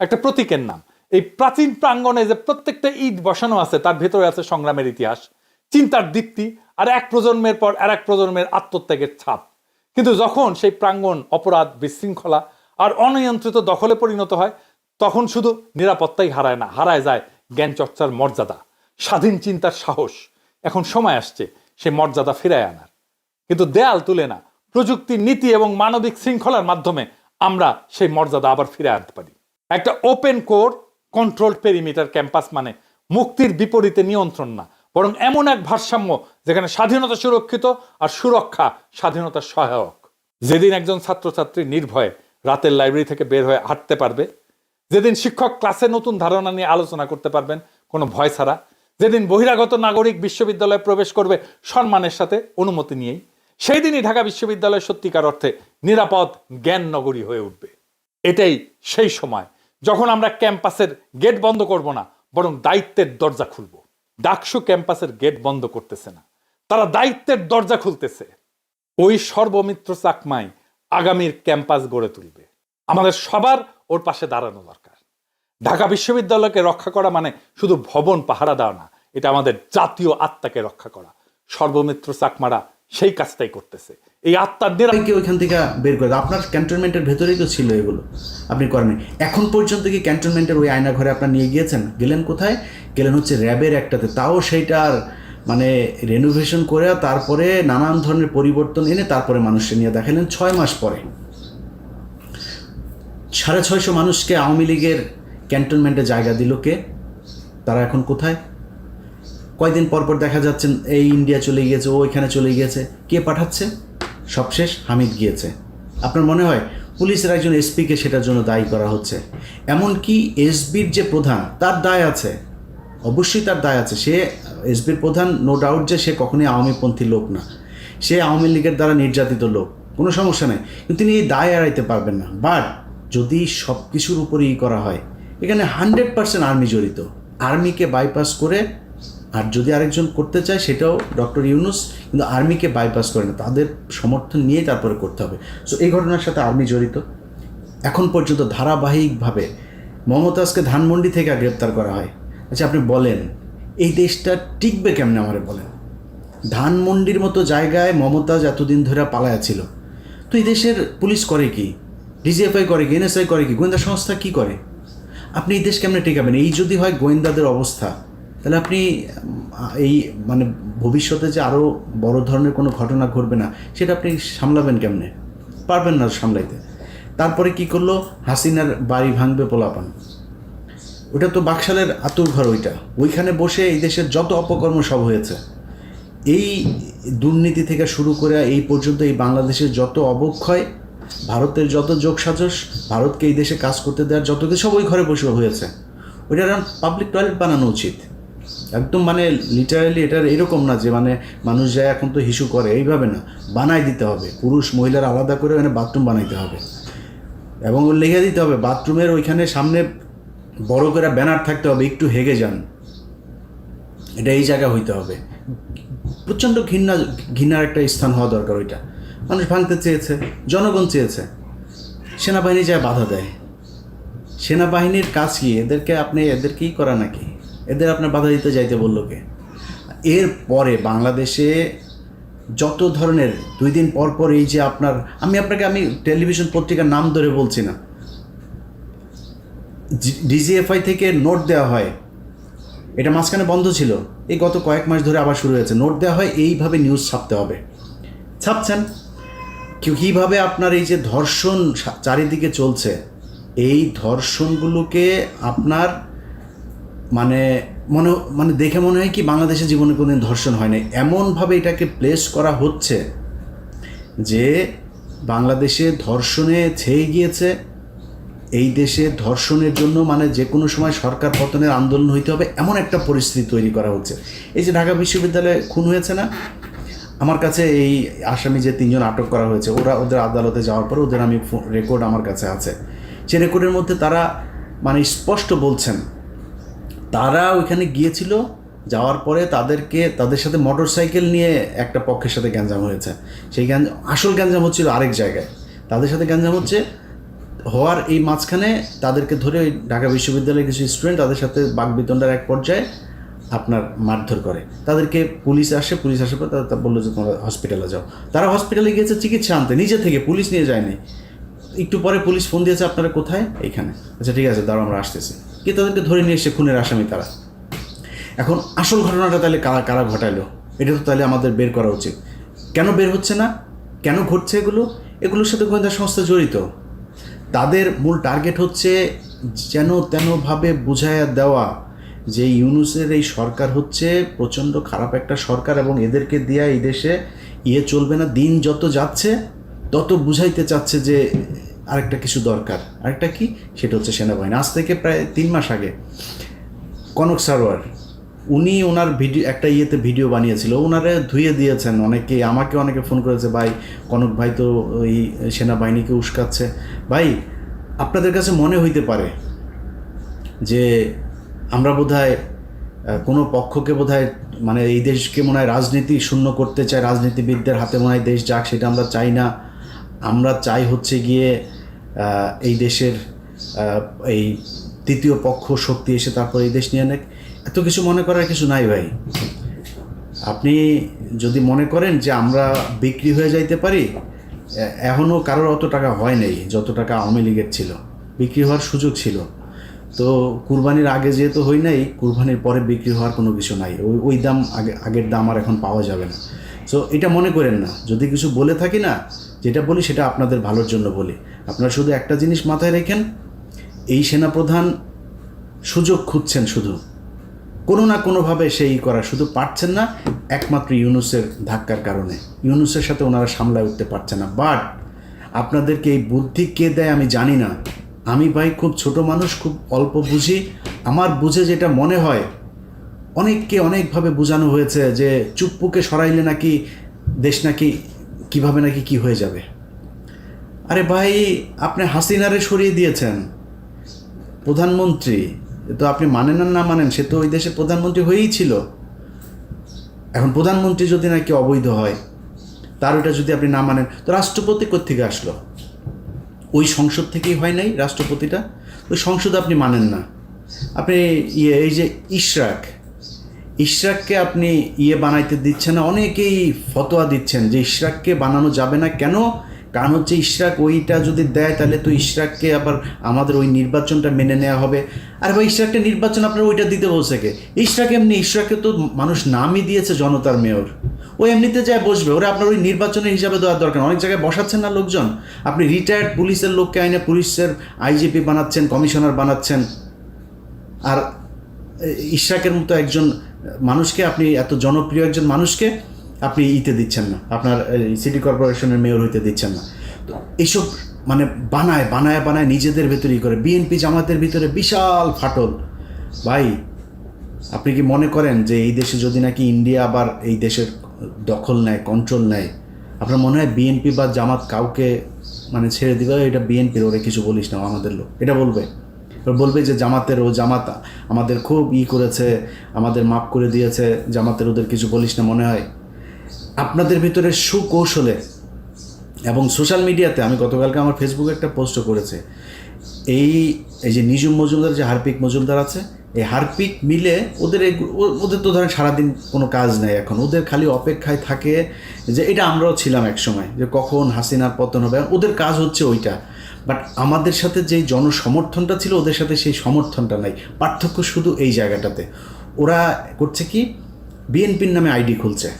একটা প্রতীকের নাম। এই প্রাচীন প্রাঙ্গণে যে প্রত্যেকটা ইট বসানো আছে, তার ভেতরে আছে সংগ্রামের ইতিহাস, চিন্তার দীপ্তি, আর এক প্রজন্মের পর আর এক প্রজন্মের আত্মত্যাগের ছাপ। কিন্তু যখন সেই প্রাঙ্গণ অপরাধ, বিশৃঙ্খলা আর অনিয়ন্ত্রিত দখলে পরিণত হয়, তখন শুধু নিরাপত্তাই হারায় না, হারায় যায় জ্ঞান চর্চার মর্যাদা, স্বাধীন চিন্তার সাহস। এখন সময় আসছে সেই মর্যাদা ফিরায় আনার। কিন্তু দেয়াল তুলে না, প্রযুক্তি, নীতি এবং মানবিক শৃঙ্খলার মাধ্যমে আমরা সেই মর্যাদা আবার ফিরে আনতে পারি। একটা open core controlled perimeter campus মানে মুক্তির বিপরীতে নিয়ন্ত্রণ না, বরং এমন এক ভারসাম্য যেখানে স্বাধীনতা সুরক্ষিত আর সুরক্ষা স্বাধীনতার সহায়ক। যেদিন একজন ছাত্রছাত্রী নির্ভয়ে রাতের লাইব্রেরি থেকে বের হয়ে হাঁটতে পারবে, যেদিন শিক্ষক ক্লাসে নতুন ধারণা নিয়ে আলোচনা করতে পারবেন কোনো ভয় ছাড়া, যেদিন বহিরাগত নাগরিক বিশ্ববিদ্যালয়ে প্রবেশ করবে সম্মানের সাথে, অনুমতি নিয়েই, সেই দিনই ঢাকা বিশ্ববিদ্যালয় সত্যিকার অর্থে নিরাপদ জ্ঞান নগরী হয়ে উঠবে। এটাই সেই সময় যখন আমরা ক্যাম্পাসের গেট বন্ধ করব না, বরং দায়িত্বের দরজা খুলব। ডাকসু ক্যাম্পাসের গেট বন্ধ করতেছে না, তারা দায়িত্বের দরজা খুলতেছে। ওই সর্বমিত্র চাকমাই আগামীর ক্যাম্পাস গড়ে তুলবে। আমাদের সবার ওর পাশে দাঁড়ানো দরকার। ঢাকা বিশ্ববিদ্যালয়কে রক্ষা করা মানে শুধু ভবন পাহারা দেওয়া না, এটা আমাদের জাতীয় আত্মাকে রক্ষা করা। সর্বমিত্র চাকমারা সেই কাজটাই করতেছে। এই আত্মার নিরাপত্তা ওইখান থেকে বের করে আপনার ক্যান্টনমেন্টের ভেতরেই তো ছিল এগুলো, আপনি করেন। এখন পর্যন্ত কি ক্যান্টনমেন্টের ওই আয়না ঘরে আপনার নিয়ে গিয়েছেন? গেলেন কোথায়? গেলেন হচ্ছে র্যাবের একটাতে, তাও সেইটার মানে রেনোভেশন করে তারপরে নানান ধরনের পরিবর্তন এনে তারপরে মানুষকে নিয়ে দেখালেন 6 মাস পরে 650 মানুষকে আওয়ামী লীগের ক্যান্টনমেন্টে জায়গা দিল কে? তারা এখন কোথায়? কয়দিন পর পর দেখা যাচ্ছেন এই ইন্ডিয়া চলে গিয়েছে, ও ওইখানে চলে গিয়েছে। কে পাঠাচ্ছে? সবশেষ হামিদ গিয়েছে। আপনার মনে হয় পুলিশের একজন এসপিকে সেটার জন্য দায়ী করা হচ্ছে? এমনকি এসবির যে প্রধান, তার দায় আছে, অবশ্যই তার দায় আছে। সে এসবির প্রধান, নো ডাউট যে সে কখনোই আওয়ামীপন্থী লোক না, সে আওয়ামী লীগের দ্বারা নির্যাতিত লোক, কোনো সমস্যা নেই, কিন্তু তিনি এই দায় এড়াইতে পারবেন না। বাট যদি সব কিছুর উপরেই করা হয়, এখানে 100% আর্মি জড়িত। আর্মিকে বাইপাস করে, আর যদি আরেকজন করতে চায় সেটাও ডক্টর ইউনূস, কিন্তু আর্মিকে বাইপাস করে না, তাদের সমর্থন নিয়ে তারপরে করতে হবে। সো এই ঘটনার সাথে আর্মি জড়িত। এখন পর্যন্ত ধারাবাহিকভাবে মমতাজকে ধানমন্ডি থেকে গ্রেপ্তার করা হয়। আচ্ছা আপনি বলেন এই দেশটা টিকবে কেমনে? আমারে বলেন। ধানমন্ডির মতো জায়গায় মমতাজ এতদিন ধরে পালায়া ছিল, তো এই দেশের পুলিশ করে কি? ডিজিএফআই করে কি? এনএসআই করে কি? গোয়েন্দা সংস্থা কি করে? আপনি এই দেশ কেমনে টিকাবেন? এই যদি হয় গোয়েন্দাদের অবস্থা, তাহলে আপনি এই মানে ভবিষ্যতে যে আরও বড় ধরনের কোনো ঘটনা ঘটবে না, সেটা আপনি সামলাবেন কেমনে? পারবেন না সামলাইতে। তারপরে কি করলো? হাসিনার বাড়ি ভাঙবে পোলাপান, ওটা তো বাকশালের আতুর ঘর, ওইখানে বসে এই দেশের যত অপকর্ম সব হয়েছে, এই দুর্নীতি থেকে শুরু করে এই পর্যন্ত এই বাংলাদেশের যত অবক্ষয়, ভারতের যত যোগসাজশ, ভারতকে এই দেশে কাজ করতে দেওয়ার যত কিছু সব ওই ঘরে বসে হয়েছে। ওইটার পাবলিক টয়লেট বানানো উচিত একদম, মানে লিটারালি। এটার এরকম না যে মানে মানুষ যায় এখন তো হিসু করে, এইভাবে না, বানাই দিতে হবে। পুরুষ মহিলার আলাদা করে ওখানে বাথরুম বানাইতে হবে এবং লেগে দিতে হবে বাথরুমের ওইখানে সামনে বড় করে ব্যানার থাকতে হবে, একটু হেগে যান, এটা এই জায়গা হইতে হবে। প্রচণ্ড ঘৃণার একটা স্থান হওয়া দরকার। ওইটা মানুষ ভাঙতে চেয়েছে, জনগণ চেয়েছে, সেনাবাহিনী যায় বাধা দেয়। সেনাবাহিনীর কাজ কি? এদেরকেই করা নাকি? এদের আপনার বাধা দিতে যাইতে বললো কে? এর পরে বাংলাদেশে যত ধরনের 2 দিন পর পর এই যে আমি টেলিভিশন পত্রিকার নাম ধরে বলছি না, ডিজিএফআই থেকে নোট দেওয়া হয়, এটা মাঝখানে বন্ধ ছিল, এই গত কয়েক মাস ধরে আবার শুরু হয়েছে। নোট দেওয়া হয় এইভাবে নিউজ ছাপতে হবে, ছাপছেন কীভাবে? আপনার এই যে ধর্ষণ চারিদিকে চলছে, এই ধর্ষণগুলোকে আপনার মানে দেখে মনে হয় কি বাংলাদেশের জীবনে কোনোদিন ধর্ষণ হয় নাই, এমনভাবে এটাকে প্লেস করা হচ্ছে যে বাংলাদেশে ধর্ষণে ছেয়ে গিয়েছে। এই দেশে ধর্ষণের জন্য মানে যে কোনো সময় সরকার পতনের আন্দোলন হইতে হবে, এমন একটা পরিস্থিতি তৈরি করা হচ্ছে। এই যে ঢাকা বিশ্ববিদ্যালয়ে খুন হয়েছে না, আমার কাছে এই আসামি যে 3 জন আটক করা হয়েছে, ওদের আদালতে যাওয়ার পরে ওদের রেকর্ড আমার কাছে আছে। সে রেকর্ডের মধ্যে তারা মানে স্পষ্ট বলছেন তারা ওইখানে গিয়েছিল, যাওয়ার পরে তাদের সাথে মোটরসাইকেল নিয়ে একটা পক্ষের সাথে গ্যাঞ্জাম হয়েছে। সেই আসল গ্যাঞ্জাম হচ্ছিল আরেক জায়গায়, তাদের সাথে গ্যাঞ্জাম হওয়ার এই মাঝখানে তাদেরকে ধরে ওই ঢাকা বিশ্ববিদ্যালয়ের কিছু স্টুডেন্ট তাদের সাথে বাকবিতণ্ডার এক পর্যায়ে আপনার মারধর করে। তাদেরকে পুলিশ আসার পর তারা বললো যে তোমরা হসপিটালে যাও। তারা হসপিটালে গিয়েছে চিকিৎসা আনতে, নিজে থেকে, পুলিশ নিয়ে যায়নি। একটু পরে পুলিশ ফোন দিয়েছে, আপনারা কোথায়? এইখানে। আচ্ছা ঠিক আছে, দাঁড়াও আমরা আসতেছি। কি তাদেরকে ধরে নিয়ে এসে খুনের আসামি তারা। এখন আসল ঘটনাটা তাহলে কারা ঘটাইলো, এটা তো তাহলে আমাদের বের করা উচিত। কেন বের হচ্ছে না? কেন ঘটছে এগুলোর সাথে গোয়েন্দা সংস্থা জড়িত। তাদের মূল টার্গেট হচ্ছে যেন তেনভাবে বুঝাইয়া দেওয়া যে ইউনূসের এই সরকার হচ্ছে প্রচণ্ড খারাপ একটা সরকার এবং এদেরকে দিয়ে এই দেশে চলবে না। দিন যত যাচ্ছে তত বুঝাইতে চাচ্ছে যে আরেকটা কিছু দরকার। আরেকটা কি? সেটা হচ্ছে সেনাবাহিনী। আজ থেকে প্রায় 3 মাস আগে কনক সারোয়ার উনি ওনার একটা ভিডিও বানিয়েছিল, ওনারে ধুয়ে দিয়েছেন অনেকে, অনেকে ফোন করেছে, ভাই কনক ভাই তো ওই সেনাবাহিনীকে উস্কাচ্ছে। ভাই আপনাদের কাছে মনে হইতে পারে যে আমরা বোধহয় কোনো পক্ষকে বোধহয় মানে এই দেশকে মনে হয় রাজনীতি শূন্য করতে চাই, রাজনীতিবিদদের হাতে মনে হয় দেশ যাক, সেটা আমরা চাই না। আমরা চাই হচ্ছে গিয়ে এই দেশের এই তৃতীয় পক্ষ শক্তি এসে তারপর এই দেশ নিয়ে নেয়। এত কিছু মনে করার কিছু নাই ভাই। আপনি যদি মনে করেন যে আমরা বিক্রি হয়ে যাইতে পারি, এখনও কারোর অত টাকা হয় নাই যত টাকা আওয়ামী লীগের ছিল, বিক্রি হওয়ার সুযোগ ছিল। তো কুরবানির আগে যেহেতু হই নাই, কুরবানির পরে বিক্রি হওয়ার কোনো কিছু নাই, ওই দাম আগের দাম আর এখন পাওয়া যাবে না। সো এটা মনে করেন না, যদি কিছু বলে থাকি না, যেটা বলি সেটা আপনাদের ভালোর জন্য বলি। আপনারা শুধু একটা জিনিস মাথায় রেখেন, এই সেনাপ্রধান সুযোগ খুঁজছেন, শুধু কোনো না কোনোভাবে সেই করা, শুধু পারছেন না একমাত্র ইউনূসের ধাক্কার কারণে। ইউনূসের সাথে ওনারা সামলায় উঠতে পারছে না। বাট আপনাদেরকে এই বুদ্ধি কে দেয় আমি জানি না। আমি ভাই খুব ছোট মানুষ, খুব অল্প বুঝি। আমার বুঝে যেটা মনে হয়, অনেককে অনেকভাবে বোঝানো হয়েছে যে চুপ্পুকে সরাইলে নাকি দেশ নাকি কিভাবে নাকি কি হয়ে যাবে। আরে ভাই, আপনি হাসিনারে সরিয়ে দিয়েছেন প্রধানমন্ত্রী, তো আপনি মানেন আর না মানেন, সে তো ওই দেশে প্রধানমন্ত্রী হয়েই ছিল। এখন প্রধানমন্ত্রী যদি নাকি অবৈধ হয়, তার ওইটা যদি আপনি না মানেন, তো রাষ্ট্রপতি কোত্থেকে আসলো? ওই সংসদ থেকেই হয় নাই রাষ্ট্রপতিটা? ওই সংসদ আপনি মানেন না। আপনি এই যে ইশরাককে আপনি বানাইতে দিচ্ছেন না। অনেকেই ফতোয়া দিচ্ছেন যে ইশরাককে বানানো যাবে না। কেন? কারণ হচ্ছে ইশরাক ওইটা যদি দেয় তাহলে তো ইশরাককে আবার আমাদের ওই নির্বাচনটা মেনে নেওয়া হবে। আর ভাই, ইশরাকটা নির্বাচন আপনার ওইটা দিতে বলছে কে? ইশরাককে তো মানুষ নামই দিয়েছে জনতার মেয়র। ও এমনিতে যায় বসবে, ওরা আপনার ওই নির্বাচনের হিসাবে দেওয়ার দরকার। অনেক জায়গায় বসাচ্ছেন না লোকজন, আপনি রিটায়ার্ড পুলিশের লোককে আইনে পুলিশের আইজিপি বানাচ্ছেন, কমিশনার বানাচ্ছেন। আর ইশরাকের মতো একজন মানুষকে, আপনি এত জনপ্রিয় একজন মানুষকে আপনি দিচ্ছেন না, আপনার সিটি কর্পোরেশনের মেয়র হইতে দিচ্ছেন না। তো এইসব মানে বানায় নিজেদের ভেতরেই করে। বিএনপি জামাতের ভিতরে বিশাল ফাটল। ভাই, আপনি কি মনে করেন যে এই দেশে যদি নাকি ইন্ডিয়া আবার এই দেশের দখল নেয়, কন্ট্রোল নেয়, আপনার মনে হয় বিএনপি বা জামাত কাউকে মানে ছেড়ে দিবে? এটা বিএনপির, ওরে কিছু বলিস না, আমাদের লোক এটা বলবে যে জামাত আমাদের খুব করেছে, আমাদের মাফ করে দিয়েছে, জামাতের ওদের কিছু বলিস না। মনে হয় আপনাদের ভিতরে সুকৌশলে এবং সোশ্যাল মিডিয়াতে, আমি গতকালকে আমার ফেসবুকে একটা পোস্টও করেছে, এই যে নিজুম মজুমদার, যে হারপিক মজুমদার আছে, এই হারপিক মিলে ওদের তো ধরেন সারাদিন কোনো কাজ নেই এখন, ওদের খালি অপেক্ষায় থাকে যে, এটা আমরাও ছিলাম এক সময়, যে কখন হাসিনার পতন হবে। ওদের কাজ হচ্ছে ওইটা। বাট আমাদের সাথে যেই জনসমর্থনটা ছিল, ওদের সাথে সেই সমর্থনটা নাই। পার্থক্য শুধু এই জায়গাটাতে। ওরা করছে কি, বিএনপির নামে আইডি খুলছে,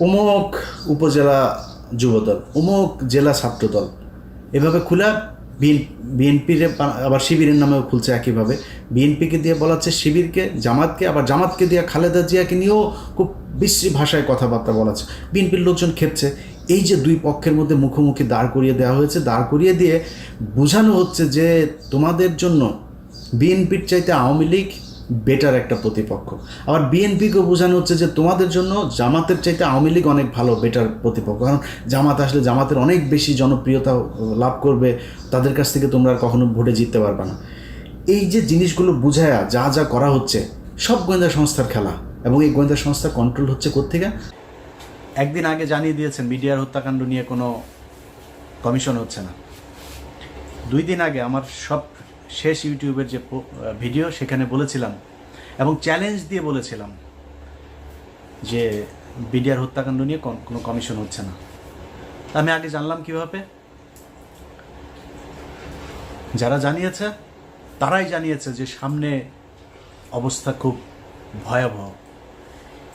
অমুক উপজেলা যুবদল, অমুক জেলা ছাত্রদল, এভাবে খোলা বিএনপির, আবার শিবিরের নামেও খুলছে একইভাবে। বিএনপিকে দিয়ে বলাচ্ছে শিবিরকে, জামাতকে, আবার জামাতকে দিয়ে খালেদা জিয়াকে নিয়েও খুব বিশ্রী ভাষায় কথাবার্তা বলাচ্ছে। বিএনপির লোকজন খেপছে। এই যে দুই পক্ষের মধ্যে মুখোমুখি দাঁড় করিয়ে দেওয়া হয়েছে, দাঁড় করিয়ে দিয়ে বোঝানো হচ্ছে যে তোমাদের জন্য বিএনপির চাইতে আওয়ামী লীগ বেটার একটা প্রতিপক্ষ। আবার বিএনপিকেও বোঝানো হচ্ছে যে তোমাদের জন্য জামাতের চাইতে আওয়ামী লীগ অনেক ভালো, বেটার প্রতিপক্ষ। কারণ জামাত আসলে জামাতের অনেক বেশি জনপ্রিয়তা লাভ করবে, তাদের কাছ থেকে তোমরা কখনো ভোটে জিততে পারবে না। এই যে জিনিসগুলো বুঝায়া যা করা হচ্ছে, সব গোয়েন্দা সংস্থার খেলা। এবং এই গোয়েন্দা সংস্থা কন্ট্রোল হচ্ছে কোত্থেকে? একদিন আগে জানিয়ে দিয়েছেন মিডিয়ার হত্যাকাণ্ড নিয়ে কোনো কমিশন হচ্ছে না। 2 দিন আগে আমার সব শেষ ইউটিউবের যে ভিডিও, সেখানে বলেছিলাম এবং চ্যালেঞ্জ দিয়ে বলেছিলাম যে বিডিআর হত্যাকাণ্ড নিয়ে কোনো কমিশন হচ্ছে না। আমি আগে জানলাম কিভাবে? যারা জানিয়েছে তারাই জানিয়েছে যে সামনে অবস্থা খুব ভয়াবহ।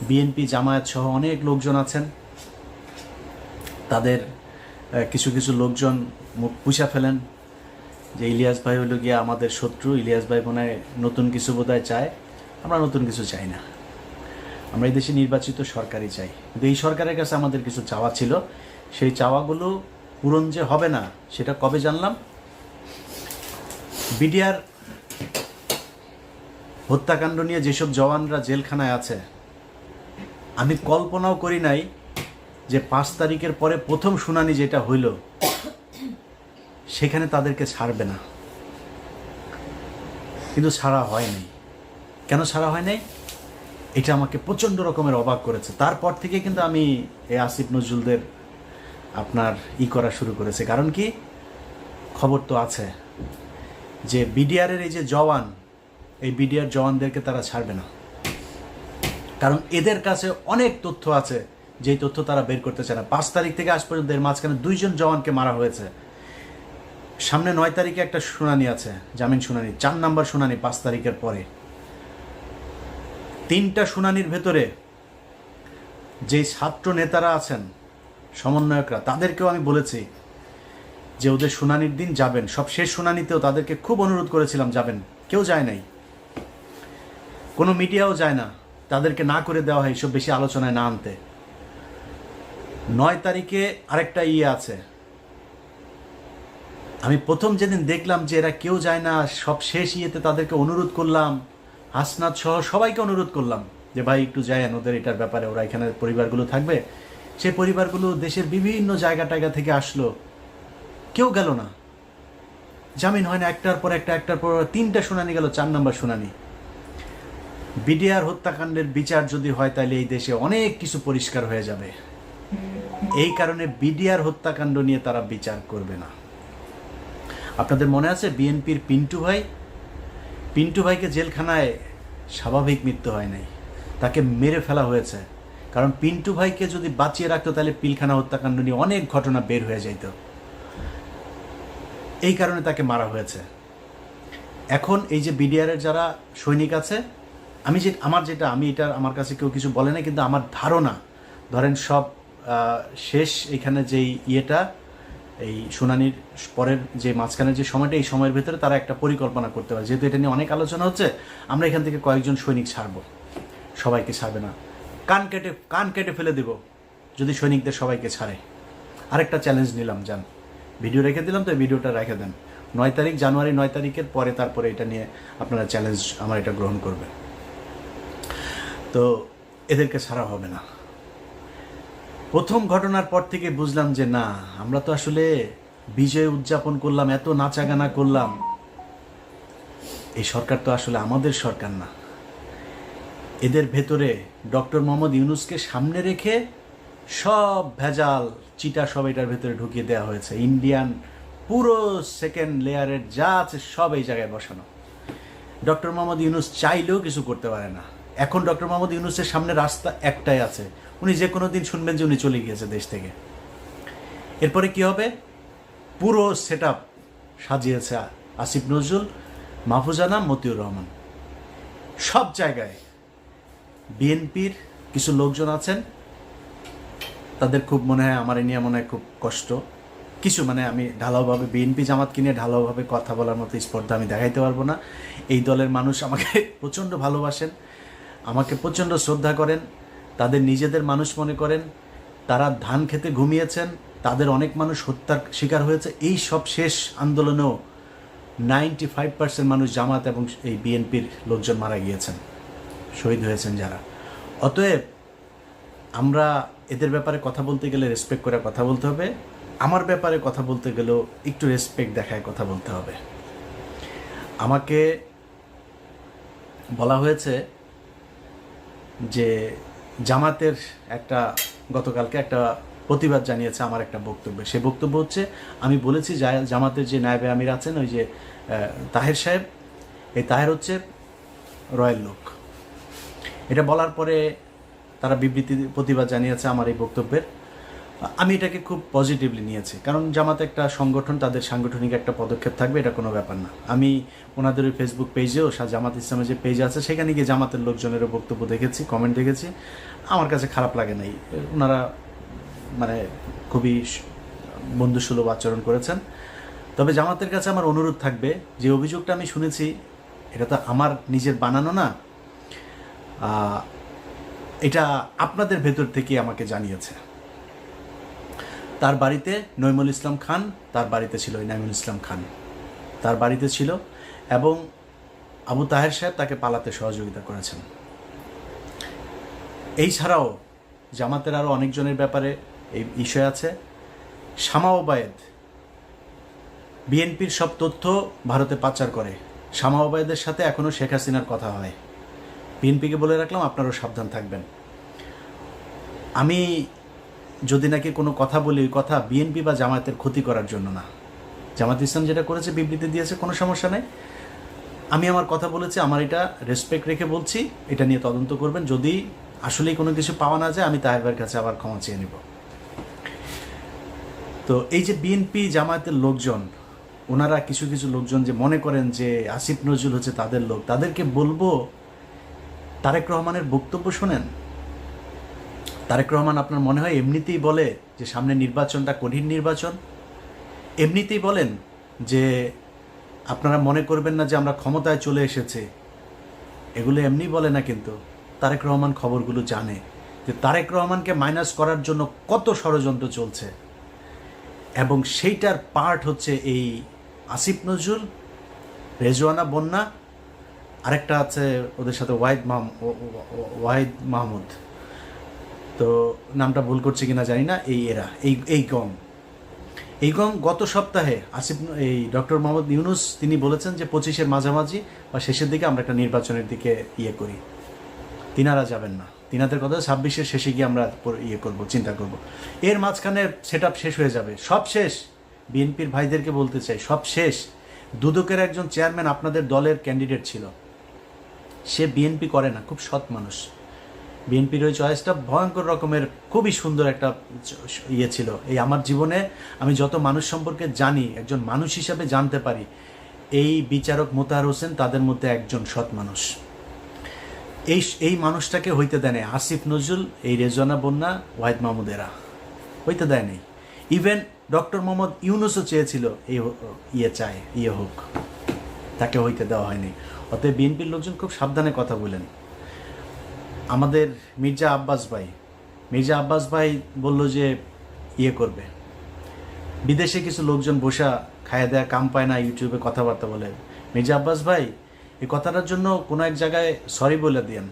বিএনপি জামায়াত সহ অনেক লোকজন আছেন, তাদের কিছু লোকজন মুখ পুষা ফেলেন যে ইলিয়াস ভাই হলো গিয়া আমাদের শত্রু, ইলিয়াস ভাই মনে হয় নতুন কিছু বোধহয় চায়। আমরা নতুন কিছু চাই না, আমরা এই দেশে নির্বাচিত সরকারই চাই। কিন্তু এই সরকারের কাছে আমাদের কিছু চাওয়া ছিল, সেই চাওয়াগুলো পূরণ যে হবে না সেটা কবে জানলাম? বিডিআর হত্যাকাণ্ড নিয়ে যেসব জওয়ানরা জেলখানায় আছে, আমি কল্পনাও করি নাই যে 5 তারিখের পরে প্রথম শুনানি যেটা হইল, সেখানে তাদেরকে ছাড়বে না। কিন্তু ছাড়া হয়নি। কেন ছাড়া হয় নাই? এটা আমাকে প্রচণ্ড রকমের অবাক করেছে। তারপর থেকে কিন্তু আমি এই আসিফ নজরুলদের আপনার করা শুরু করেছে। কারণ কি, খবর তো আছে যে বিডিআরের এই যে জওয়ান, এই বিডিআর জওয়ানদেরকে তারা ছাড়বে না। কারণ এদের কাছে অনেক তথ্য আছে, যেই তথ্য তারা বের করতে চায় না। 5 তারিখ থেকে আজ পর্যন্ত এর মাঝখানে 2 জন জওয়ানকে মারা হয়েছে। সামনে 9 তারিখে একটা শুনানি আছে, জামিন শুনানি, 4 নাম্বার শুনানি 5 তারিখের পরে। 3টা শুনানির ভেতরে যে ছাত্র নেতারা আছেন, সমন্বয়করা, তাদেরকেও আমি বলেছি যে ওদের শুনানির দিন যাবেন। সব শেষ শুনানিতেও তাদেরকে খুব অনুরোধ করেছিলাম যাবেন, কেউ যায় নাই, কোনো মিডিয়াও যায় না, তাদেরকে না করে দেওয়া হয়, সব বেশি আলোচনায় না আনতে। 9 তারিখে আরেকটা আছে, আমি প্রথম যেদিন দেখলাম যে এরা কেউ যায় না, সব শেষ তাদেরকে অনুরোধ করলাম, হাসনাত সহ সবাইকে অনুরোধ করলাম যে ভাই একটু যায়েন ওদের এটার ব্যাপারে, ওরা এখানে পরিবারগুলো থাকবে। সেই পরিবারগুলো দেশের বিভিন্ন জায়গা থেকে আসলো, কেউ গেল না, জামিন হয় না, একটার পর 3টা শুনানি গেল, 4 নাম্বার শুনানি। বিডিআর হত্যাকাণ্ডের বিচার যদি হয় তাহলে এই দেশে অনেক কিছু পরিষ্কার হয়ে যাবে। এই কারণে বিডিআর হত্যাকাণ্ড নিয়ে তারা বিচার করবে না। আপনাদের মনে আছে বিএনপির পিন্টু ভাইকে জেলখানায় স্বাভাবিক মৃত্যু হয় নাই, তাকে মেরে ফেলা হয়েছে। কারণ পিন্টু ভাইকে যদি বাঁচিয়ে রাখতো তাহলে পিলখানা হত্যাকাণ্ড নিয়ে অনেক ঘটনা বের হয়ে যেত, এই কারণে তাকে মারা হয়েছে। এখন এই যে বিডিআরের যারা সৈনিক আছে, আমি এটা আমার কাছে কেউ কিছু বলে না, কিন্তু আমার ধারণা, ধরেন সব শেষ এখানে যেই এই শুনানির পরের যে মাঝখানের যে সময়টা, এই সময়ের ভেতরে তারা একটা পরিকল্পনা করতে পারে। যেহেতু এটা নিয়ে অনেক আলোচনা হচ্ছে, আমরা এখান থেকে কয়েকজন সৈনিক ছাড়বো, সবাইকে ছাড়বে না, কান কেটে ফেলে দেব যদি সৈনিকদের সবাইকে ছাড়ে। আরেকটা চ্যালেঞ্জ নিলাম, যান, ভিডিও রেখে দিলাম, তো এই ভিডিওটা রেখে দেন। 9 তারিখ, জানুয়ারি 9 তারিখের পরে, তারপরে এটা নিয়ে আপনারা চ্যালেঞ্জ আমার এটা গ্রহণ করবেন। তো এদেরকে ছাড়া হবে না। প্রথম ঘটনার পর থেকে বুঝলাম যে না, আমরা তো আসলে বিজয় উদযাপন করলাম, এত নাচাগানা করলাম, এই সরকার তো আসলে আমাদের সরকার না। এদের ভেতরে ডক্টর মোহাম্মদ ইউনূসকে সামনে রেখে সব ভেজাল চিটা সব এটার ভেতরে ঢুকিয়ে দেওয়া হয়েছে। ইন্ডিয়ান পুরো সেকেন্ড লেয়ারের যা আছে সব এই জায়গায় বসানো। ডক্টর মোহাম্মদ ইউনূস চাইলেও কিছু করতে পারে না। এখন ডক্টর মোহাম্মদ ইউনূসের সামনে রাস্তা একটাই আছে, উনি যে কোনো দিন শুনবেন যে উনি চলে গিয়েছে দেশ থেকে। এরপরে কি হবে? পুরো সেট আপ সাজিয়েছে আসিফ নজরুল, মাহফুজা আনাম, মতিউর রহমান। সব জায়গায় বিএনপির কিছু লোকজন আছেন, তাদের খুব মনে হয়, আমার নিয়ে মনে হয় খুব কষ্ট কিছু, মানে আমি ঢালাওভাবে বিএনপি জামাতকে নিয়ে ঢালাওভাবে কথা বলার মতো স্পর্ধা আমি দেখাইতে পারবো না। এই দলের মানুষ আমাকে প্রচণ্ড ভালোবাসেন, আমাকে প্রচণ্ড শ্রদ্ধা করেন, তাদের নিজেদের মানুষ মনে করেন। তারা ধান খেতে ঘুমিয়েছেন, তাদের অনেক মানুষ হত্যার শিকার হয়েছে। এই সব শেষ আন্দোলনেও 95% মানুষ জামাত এবং এই বিএনপির লোকজন মারা গিয়েছেন, শহীদ হয়েছেন যারা। অতএব আমরা এদের ব্যাপারে কথা বলতে গেলে রেসপেক্ট করে কথা বলতে হবে, আমার ব্যাপারে কথা বলতে গেলেও একটু রেসপেক্ট দেখায় কথা বলতে হবে। আমাকে বলা হয়েছে যে জামাতের গতকালকে একটা প্রতিবাদ জানিয়েছে আমার একটা বক্তব্যে। সেই বক্তব্য হচ্ছে, আমি বলেছি জামাতের যে নায়েবে আমির আছেন, ওই যে তাহের সাহেব, এই তাহের হচ্ছে রয়্যাল লোক। এটা বলার পরে তারা প্রতিবাদ জানিয়েছে আমার এই বক্তব্যের। আমি এটাকে খুব পজিটিভলি নিয়েছি, কারণ জামাত একটা সংগঠন, তাদের সাংগঠনিক একটা পদক্ষেপ থাকবে, এটা কোনো ব্যাপার না। আমি ওনাদের ওই ফেসবুক পেজেও, জামাত ইসলামের যে পেজ আছে সেখানে গিয়ে জামাতের লোকজনেরও বক্তব্য দেখেছি, কমেন্ট দেখেছি, আমার কাছে খারাপ লাগে নাই। ওনারা মানে খুবই বন্ধুসুলভ আচরণ করেছেন। তবে জামাতের কাছে আমার অনুরোধ থাকবে, যে অভিযোগটা আমি শুনেছি এটা তো আমার নিজের বানানো না, এটা আপনাদের ভেতর থেকে আমাকে জানিয়েছে। তার বাড়িতে নইমুল ইসলাম খান, তার বাড়িতে ছিল নাইমুল ইসলাম খান, তার বাড়িতে ছিল, এবং আবু তাহের সাহেব তাকে পালাতে সহযোগিতা করেছেন। এই ছাড়াও জামাতের আরও অনেকজনের ব্যাপারে এই বিষয় আছে। শামা ওবায়েদ বিএনপির সব তথ্য ভারতে পাচার করে। শামা ওবায়েদের সাথে এখনও শেখ হাসিনার কথা হয়। বিএনপিকে বলে রাখলাম, আপনারাও সাবধান থাকবেন। আমি যদি নাকি কোনো কথা বলি, ওই কথা বিএনপি বা জামায়াতের ক্ষতি করার জন্য না। জামাত ইসলাম যেটা করেছে, বিবৃতি দিয়েছে, কোনো সমস্যা নেই। আমি আমার কথা বলেছি, আমার এটা রেসপেক্ট রেখে বলছি, এটা নিয়ে তদন্ত করবেন। যদি আসলেই কোনো কিছু পাওয়া না যায়, আমি তাহের ভাইয়ের কাছে আবার ক্ষমা চেয়ে নেব। তো এই যে বিএনপি জামায়াতের লোকজন, ওনারা কিছু কিছু লোকজন যে মনে করেন যে আসিফ নজরুল হচ্ছে তাদের লোক, তাদেরকে বলবো তারেক রহমানের বক্তব্য শোনেন। তারেক রহমান আপনার মনে হয় এমনিতেই বলে যে সামনে নির্বাচনটা কঠিন নির্বাচন, এমনিতেই বলেন যে আপনারা মনে করবেন না যে আমরা ক্ষমতায় চলে এসেছে, এগুলো এমনি বলে না। কিন্তু তারেক রহমান খবরগুলো জানে যে তারেক রহমানকে মাইনাস করার জন্য কত ষড়যন্ত্র চলছে, এবং সেইটার পার্ট হচ্ছে এই আসিফ নজরুল, রেজওয়ানা বন্যা, আরেকটা আছে ওদের সাথে ওয়াহিদ মাহমুদ, তো নামটা ভুল করছে কিনা জানি না, এই গং গত সপ্তাহে এই ডক্টর মোহাম্মদ ইউনূস তিনি বলেছেন যে 25-এর মাঝামাঝি বা শেষের দিকে আমরা একটা নির্বাচনের দিকে করি। তিনারা যাবেন না, তিনাদের কথা 26-এর শেষে গিয়ে আমরা চিন্তা করব। এর মাঝখানে সেট শেষ হয়ে যাবে, সব শেষ। বিএনপির ভাইদেরকে বলতে চাই, সব শেষ। দুদকের একজন চেয়ারম্যান আপনাদের দলের ক্যান্ডিডেট ছিল, সে বিএনপি করে না, খুব সৎ মানুষ। বিএনপির ওই চয়েসটা ভয়ঙ্কর রকমের খুবই সুন্দর একটা ছিল। এই আমার জীবনে আমি যত মানুষ সম্পর্কে জানি, একজন মানুষ হিসাবে জানতে পারি, এই বিচারক মোতাহার হোসেন তাদের মধ্যে একজন সৎ মানুষ। এই মানুষটাকে হইতে দেয় নাই আসিফ নজরুল, এই রেজওয়ানা বন্যা, ওয়াহিদ মাহমুদেরা হইতে দেয় নাই। ইভেন ডক্টর মোহাম্মদ ইউনূসও চেয়েছিল এই হোক, তাকে হইতে দেওয়া হয়নি। অতএব বিএনপির লোকজন খুব সাবধানে কথা বলেন। আমাদের মির্জা আব্বাস ভাই বলল যে করবে। বিদেশে কিছু লোকজন বসা খায়া দেয়া কাম পায় না, ইউটিউবে কথাবার্তা বলে। মির্জা আব্বাস ভাই এই কথাটার জন্য কোনো এক জায়গায় সরি বলে দিয়েন।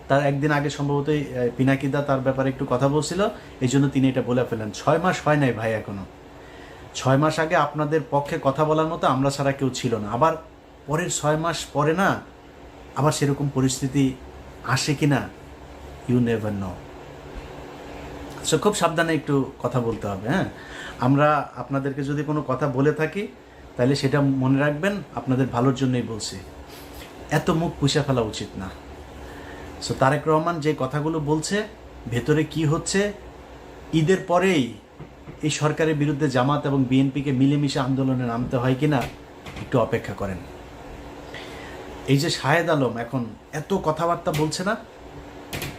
তার একদিন আগে সম্ভবত পিনাকিদা তার ব্যাপারে একটু কথা বলছিল, এই জন্য তিনি এটা বলে ফেলেন। 6 মাস হয় নাই ভাই এখনো। 6 মাস আগে আপনাদের পক্ষে কথা বলার মতো আমরা ছাড়া কেউ ছিল না। আবার পরের 6 মাস পরে না আবার সেরকম পরিস্থিতি আসে কিনা, ইউ নেভার নো। সো খুব সাবধানে একটু কথা বলতে হবে। হ্যাঁ, আমরা আপনাদেরকে যদি কোনো কথা বলে থাকি তাহলে সেটা মনে রাখবেন, আপনাদের ভালোর জন্যই বলছি। এত মুখ পুষে ফেলা উচিত না। সো তারেক রহমান যে কথাগুলো বলছে, ভেতরে কি হচ্ছে, ঈদের পরেই এই সরকারের বিরুদ্ধে জামাত এবং বিএনপিকে মিলেমিশে আন্দোলনে নামতে হয় কিনা একটু অপেক্ষা করেন। এই যে শাহেদ আলম এখন এত কথাবার্তা বলছে না,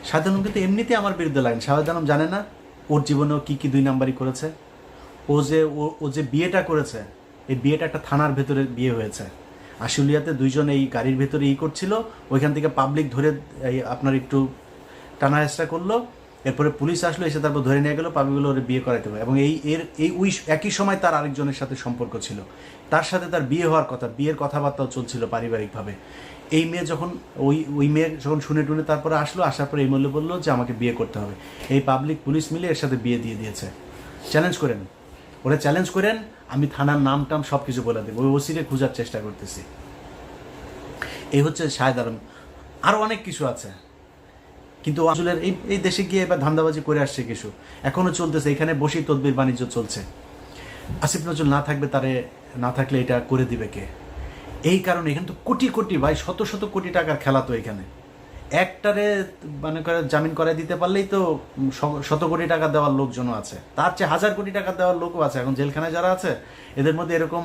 শাহেদ আলম কিন্তু এমনিতে আমার বিরুদ্ধে লাগেন। শাহেদ আলম জানে না ওর জীবনেও কি 2 নাম্বারই করেছে। ও যে বিয়েটা করেছে, এই বিয়েটা একটা থানার ভেতরে বিয়ে হয়েছে। আশুলিয়াতে 2 জন এই গাড়ির ভেতরে করছিল, ওইখান থেকে পাবলিক ধরে আপনার একটু টানা হেঁচড়া করলো, এরপরে পুলিশ আসলো, এসে তারপর ধরে নিয়ে গেলো, পাবলিকগুলো ওর বিয়ে করাইতে হবে। এবং ওই একই সময় তার আরেকজনের সাথে সম্পর্ক ছিল, তার সাথে তার বিয়ে হওয়ার কথা, বিয়ের কথাবার্তাও চলছিল পারিবারিকভাবে। এই মেয়ে যখন ওই মেয়ে যখন শুনে টুনে তারপরে আসার পরে এই মূল্য বললো যে আমাকে বিয়ে করতে হবে। এই পাবলিক পুলিশ মিলে এর সাথে বিয়ে দিয়ে দিয়েছে। চ্যালেঞ্জ করেন, ওরা চ্যালেঞ্জ করেন, আমি থানার নাম টাম সব কিছু বলে দেবো, ওই ওসিকে খোঁজার চেষ্টা করতেছি। এই হচ্ছে শাহেদ আলম। আরও অনেক কিছু আছে, কিন্তু আসলে এই দেশে গিয়ে এবার ধান্দাবাজি করে আসছে কিছু, এখনও চলতেছে। এখানে বসেই তদবির বাণিজ্য চলছে। আসিফ নজরুল না থাকলে এটা করে দিবে কে? এই কারণে এখানে তো কোটি কোটি ভাই, শত শত কোটি টাকার খেলা। তো এখানে একটারে মানে করে জামিন করাই দিতে পারলেই তো শত কোটি টাকা দেওয়ার লোকজনও আছে, তার চেয়ে 1000 কোটি টাকা দেওয়ার লোকও আছে। এখন জেলখানায় যারা আছে এদের মধ্যে এরকম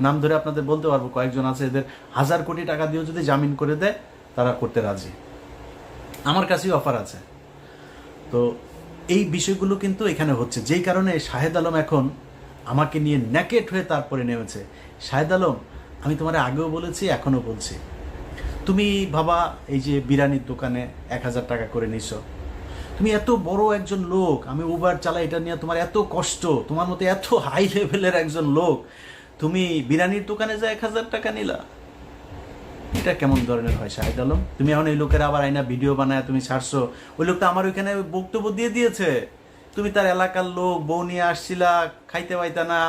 নাম ধরে আপনাদের বলতে পারবো, কয়েকজন আছে, এদের 1000 কোটি টাকা দিয়েও যদি জামিন করে দেয় তারা করতে রাজি। আমার কাছেই অফার আছে। তো এই বিষয়গুলো কিন্তু এখানে হচ্ছে, যেই কারণে শাহেদ আলম এখন আমাকে নিয়ে ন্যাকেট হয়ে তারপরে নেমেছে। শাহেদ আলম, আমি তোমার আগেও বলেছি, এখনও বলছি, তুমি ভাবা এই যে বিরিয়ানির দোকানে 1000 টাকা করে নিছ, তুমি এত বড় একজন লোক, আমি উবার চালাই, এটা নিয়ে তোমার এত কষ্ট, তোমার মতো এত হাই লেভেলের একজন লোক, তুমি বিরিয়ানির দোকানে যা 1000 টাকা নিলা, এটা কেমন ধরনের হয় শাহেদ আলম? তুমি এখন এই লোকের আবার আইনা ভিডিও বানায় তুমি ছাড়ছো, ওই লোকটা আমার ওইখানে বক্তব্য দিয়ে দিয়েছে, তুমি তার এলাকার লোক, বউ নিয়ে আসছিলা, খাইতে পাইতা না,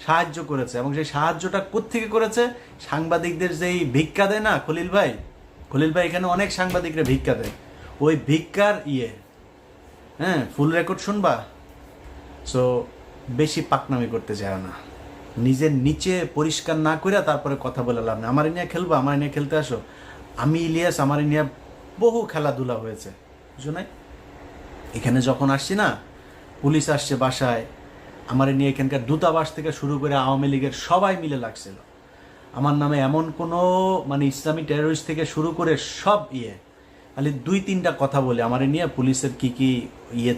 সাহায্য করেছে। এবং সেই সাহায্যটা কোত্থেকে করেছে? সাংবাদিকদের যেই ভিক্ষা দেয় না খলিল ভাই এখানে অনেক সাংবাদিকরা ভিক্ষা দেয়, ওই ভিক্ষার হ্যাঁ, ফুল রেকর্ড শুনবা। সো বেশি পাকনামি করতে যায় না, নিজের নিচে পরিষ্কার না করে তারপরে কথা বলে লাভ না। আমার নিয়ে খেলবা, আমার নিয়ে খেলতে আসো। আমি ইলিয়াস, আমার নিয়ে বহু খেলাধুলা হয়েছে, বুঝো নাই? এখানে যখন আসছি না, পুলিশ আসছে বাসায়, আমার নিয়ে এখানকার দূতাবাস থেকে শুরু করে আওয়ামী লীগের সবাই মিলে লাগছিল। আমার নামে এমন কোনো মানে ইসলামিক টেরোরিস্ট থেকে শুরু করে সব খালি 2-3টা কথা বলে আমার নিয়ে পুলিশের কি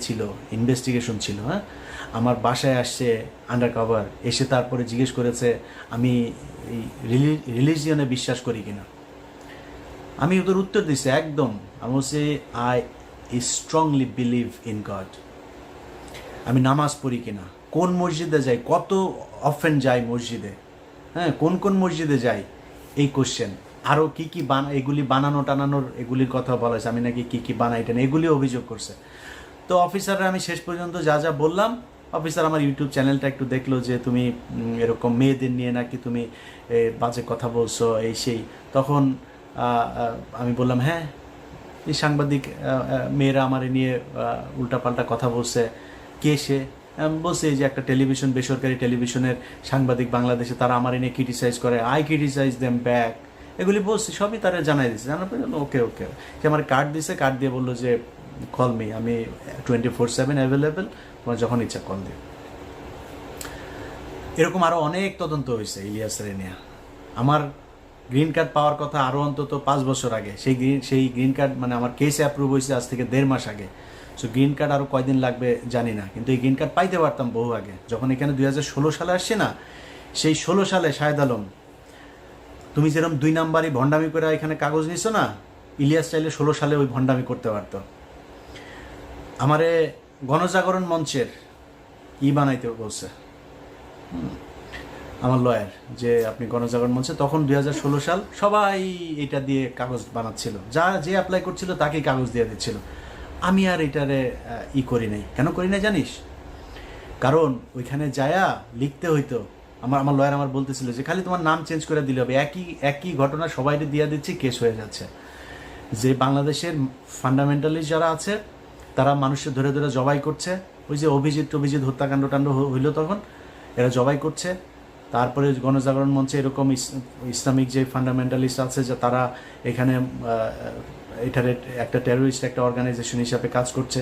ছিল, ইনভেস্টিগেশন ছিল। হ্যাঁ, আমার বাসায় আসছে আন্ডারকভার, এসে তারপরে জিজ্ঞেস করেছে আমি এই রিলিজিয়নে বিশ্বাস করি কিনা। আমি ওদের উত্তর দিছি একদম, আমি বলছি I strongly believe in god. আমি নামাজ পড়ি কিনা, কোন মসজিদে যাই, কত অফেন যাই মসজিদে, হ্যাঁ কোন মসজিদে যাই, এই কোশ্চেন। আরও কী এগুলি বানানো টানানোর এগুলির কথা বলা হয়েছে, আমি নাকি কী বানাই টান এগুলি অভিযোগ করছে। তো অফিসাররা আমি শেষ পর্যন্ত যা বললাম, অফিসার আমার ইউটিউব চ্যানেলটা একটু দেখলো যে তুমি এরকম মেয়েদের নিয়ে নাকি তুমি বাজে কথা বলছো এই সেই। তখন আমি বললাম হ্যাঁ, এই সাংবাদিক মেয়েরা আমার নিয়ে উল্টাপাল্টা কথা বলছে। কে সে? বলছে এই যে একটা টেলিভিশন, বেসরকারি টেলিভিশনের সাংবাদিক বাংলাদেশে, তারা আমার নিয়ে ক্রিটিসাইজ করে, আই ক্রিটিসাইজ দেম ব্যাক, এগুলি বলছি, সবই তারা জানাই দিচ্ছে। জানার পরে ওকে সে আমার কার্ড দিছে, কার্ড দিয়ে বললো যে কল মি, আমি 24/7 অ্যাভেলেবেল, তোমার যখন ইচ্ছা কল দিও। এরকম আরও অনেক তদন্ত হয়েছে ইলিয়াসের নিয়ে। আমার গ্রিন কার্ড পাওয়ার কথা আরও অন্তত 5 বছর আগে, সেই গ্রিন কার্ড মানে আমার কেস অ্যাপ্রুভ হয়েছে আজ থেকে 1.5 মাস আগে। সো গ্রিন কার্ড আরও কয়দিন লাগবে জানি না, কিন্তু এই গ্রিন কার্ড পাইতে পারতাম বহু আগে। যখন এখানে 2016 সালে আসছে না, সেই 16 সালে শাহেদ আলম, তুমি যেরকম 2 নাম্বারই ভণ্ডামি করে এখানে কাগজ নিছো না, ইলিয়াস চাইলে 16 সালে ওই ভণ্ডামি করতে পারতো। আমারে গণজাগরণ মঞ্চের বানাইতে বলছে আমার লয়ার, যে আপনি গণজাগরণ মঞ্চে, তখন 2016 সাল, সবাই এটা দিয়ে কাগজ বানাচ্ছিল, যে অ্যাপ্লাই করছিল তাকেই কাগজ দিয়ে দিচ্ছিল। আমি আর এটারে করি নাই। কেন করি না জানিস? কারণ ওইখানে যায়া লিখতে হইতো, আমার লয়ার আমার বলতেছিল যে খালি তোমার নাম চেঞ্জ করে দিলে হবে, একই ঘটনা সবাইকে দিয়ে দিচ্ছি, কেস হয়ে যাচ্ছে। যে বাংলাদেশের ফান্ডামেন্টালিস্ট যারা আছে তারা মানুষের ধরে ধরে জবাই করছে, ওই যে অভিজিৎ হত্যাকাণ্ড হইলো তখন এরা জবাই করছে। তারপরে গণজাগরণ মঞ্চে এরকম ইসলামিক যে ফান্ডামেন্টালিস্ট আছে যে তারা এখানে এটার একটা টেরোরিস্ট একটা অর্গানাইজেশন হিসাবে কাজ করছে,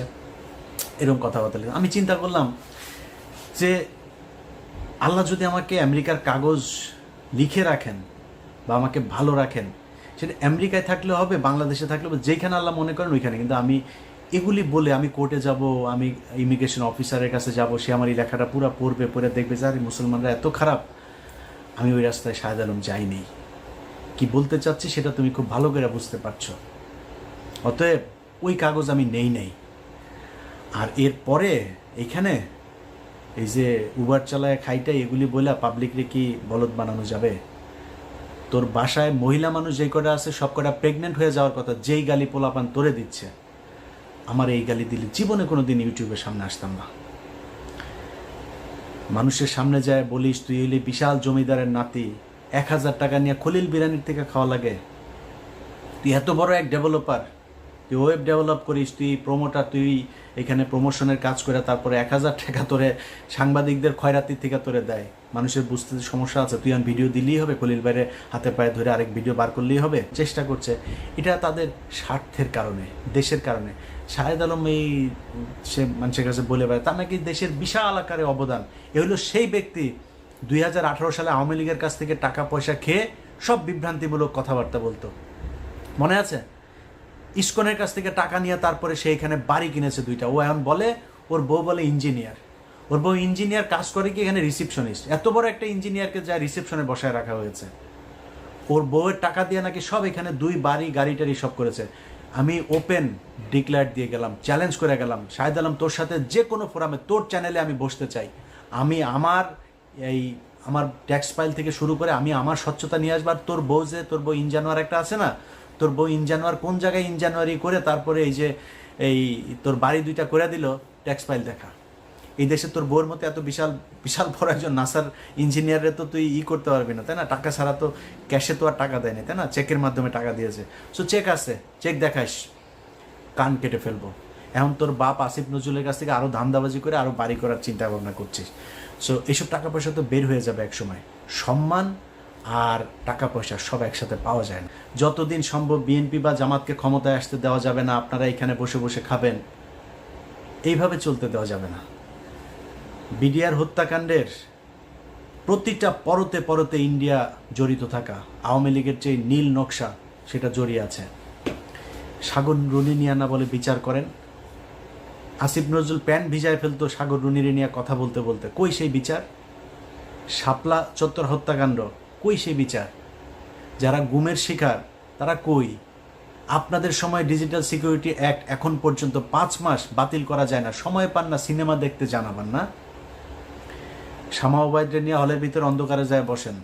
এরকম কথাবার্তা। আমি চিন্তা করলাম যে আল্লাহ যদি আমাকে আমেরিকার কাগজ লিখে রাখেন বা আমাকে ভালো রাখেন, সেটা আমেরিকায় থাকলে হবে, বাংলাদেশে থাকলে হবে, যেখানে আল্লাহ মনে করেন ওইখানে। কিন্তু আমি এগুলি বলে আমি কোর্টে যাব, আমি ইমিগ্রেশন অফিসারের কাছে যাব, সে আমার এই লেখাটা পুরো পড়ে দেখবে যে আরে মুসলমানরা এত খারাপ। আমি ওই রাস্তায় শাহেদ আলম যাইনি। কি বলতে চাচ্ছি সেটা তুমি খুব ভালো করে বুঝতে পারছো। অতএব ওই কাগজ আমি নেই। আর এরপরে এখানে এই যে উবার চালায় খাইটাই এগুলি বলে পাবলিকরে কি বলদ বানানো যাবে? তোর বাসায় মহিলা মানুষ যে কটা আছে সব কটা প্রেগনেন্ট হয়ে যাওয়ার কথা, যেই গালি পোলাপান তোরে দিচ্ছে, আমার এই গালি দিলে জীবনে কোনো দিন ইউটিউবের সামনে আসতাম না। মানুষের সামনে যায় বলিস তুই এলি বিশাল জমিদারের নাতি, 1000 টাকা নিয়ে খলিল বিরানির থেকে খাওয়া লাগে। তুই এত বড় এক ডেভেলপার, তুই ওয়েব ডেভেলপ করিস, তুই প্রমোটার, তুই এখানে প্রমোশনের কাজ করে তারপরে 1000 টাকা তোরে সাংবাদিকদের খয়রাতির থেকে তোরে দেয়। মানুষের বুঝতে সমস্যা আছে, তুই আমি ভিডিও দিলেই হবে, খলিল বাইরে হাতে পায়ে ধরে আরেক ভিডিও বার করলেই হবে। চেষ্টা করছে, এটা তাদের স্বার্থের কারণে, দেশের কারণে। শাহেদ আলম এই সে মানুষের কাছে বলে বেড়ায় তার নাকি দেশের বিশাল আকারে অবদান। এ হলো সেই ব্যক্তি 2018 সালে আওয়ামী লীগের কাছ থেকে টাকা পয়সা খেয়ে সব বিভ্রান্তিমূলক কথাবার্তা বলতো, মনে আছে? ইসকনের কাছ থেকে টাকা নিয়ে তারপরে সে এখানে বাড়ি কিনেছে 2টা। ও এখন বলে ওর বউ বলে ইঞ্জিনিয়ার, ওর বউ ইঞ্জিনিয়ার কাজ করে কি এখানে রিসেপশনিস্ট। এত বড় একটা ইঞ্জিনিয়ারকে যা রিসেপশনে বসায় রাখা হয়েছে, ওর বউয়ের টাকা দিয়ে নাকি সব এখানে 2 বাড়ি গাড়ি টাড়ি সব করেছে। আমি ওপেন ডিক্লেয়ার দিয়ে গেলাম, চ্যালেঞ্জ করে গেলাম, শাহেদ আলম তোর সাথে যে কোনো ফোরামে তোর চ্যানেলে আমি বসতে চাই। আমি আমার ট্যাক্স ফাইল থেকে শুরু করে আমি আমার স্বচ্ছতা নিয়ে আসবার। তোর বউ ইনজানুয়ার একটা আছে না, তোর বউ ইনজানুয়ার কোন জায়গায় ইনজানুয়ারি করে তারপরে এই তোর বাড়ি 2টা করে দিল, ট্যাক্স ফাইল দেখা। এই দেশে তোর বউর মতো এত বিশাল বিশাল বড় একজন নাসার ইঞ্জিনিয়ারে তো তুই করতে পারবি না, তাই না? টাকা ছাড়া তো ক্যাশে তো আর টাকা দেয়নি, তাই না? চেকের মাধ্যমে টাকা দিয়েছে। সো চেক আছে, চেক দেখাস, কান কেটে ফেলবো। এখন তোর বাপ আসিফ নজরুলের কাছ থেকে আরও ধান্দাবাজি করে আরও বাড়ি করার চিন্তা ভাবনা করছিস। সো এইসব টাকা পয়সা তো বের হয়ে যাবে এক সময়। সম্মান আর টাকা পয়সা সব একসাথে পাওয়া যায় না। যতদিন সম্ভব বিএনপি বা জামাতকে ক্ষমতায় আসতে দেওয়া যাবে না, আপনারা এখানে বসে বসে খাবেন, এইভাবে চলতে দেওয়া যাবে না। বিডিআর হত্যাকাণ্ডের প্রতিটা পরতে পরতে ইন্ডিয়া জড়িত থাকা, আওয়ামী লীগের যে নীল নকশা সেটা জড়িয়ে আছে। সাগর রুনিনিয়ানা বলে বিচার করেন, আসিফ নজরুল প্যান্ট ভিজায় ফেলতো সাগর রুনিরে নিয়ে কথা বলতে বলতে, কই সেই বিচার? শাপলা চত্বর হত্যাকাণ্ড, কই সেই বিচার? যারা গুমের শিকার তারা কই? আপনাদের সময় ডিজিটাল সিকিউরিটি অ্যাক্ট এখন পর্যন্ত 5 মাস বাতিল করা যায় না, সময় পান না, সিনেমা দেখতে জানাবেন না। শামা ওবায়দরে নিয়ে হলের ভিতরে অন্ধকারে যায় বসেন,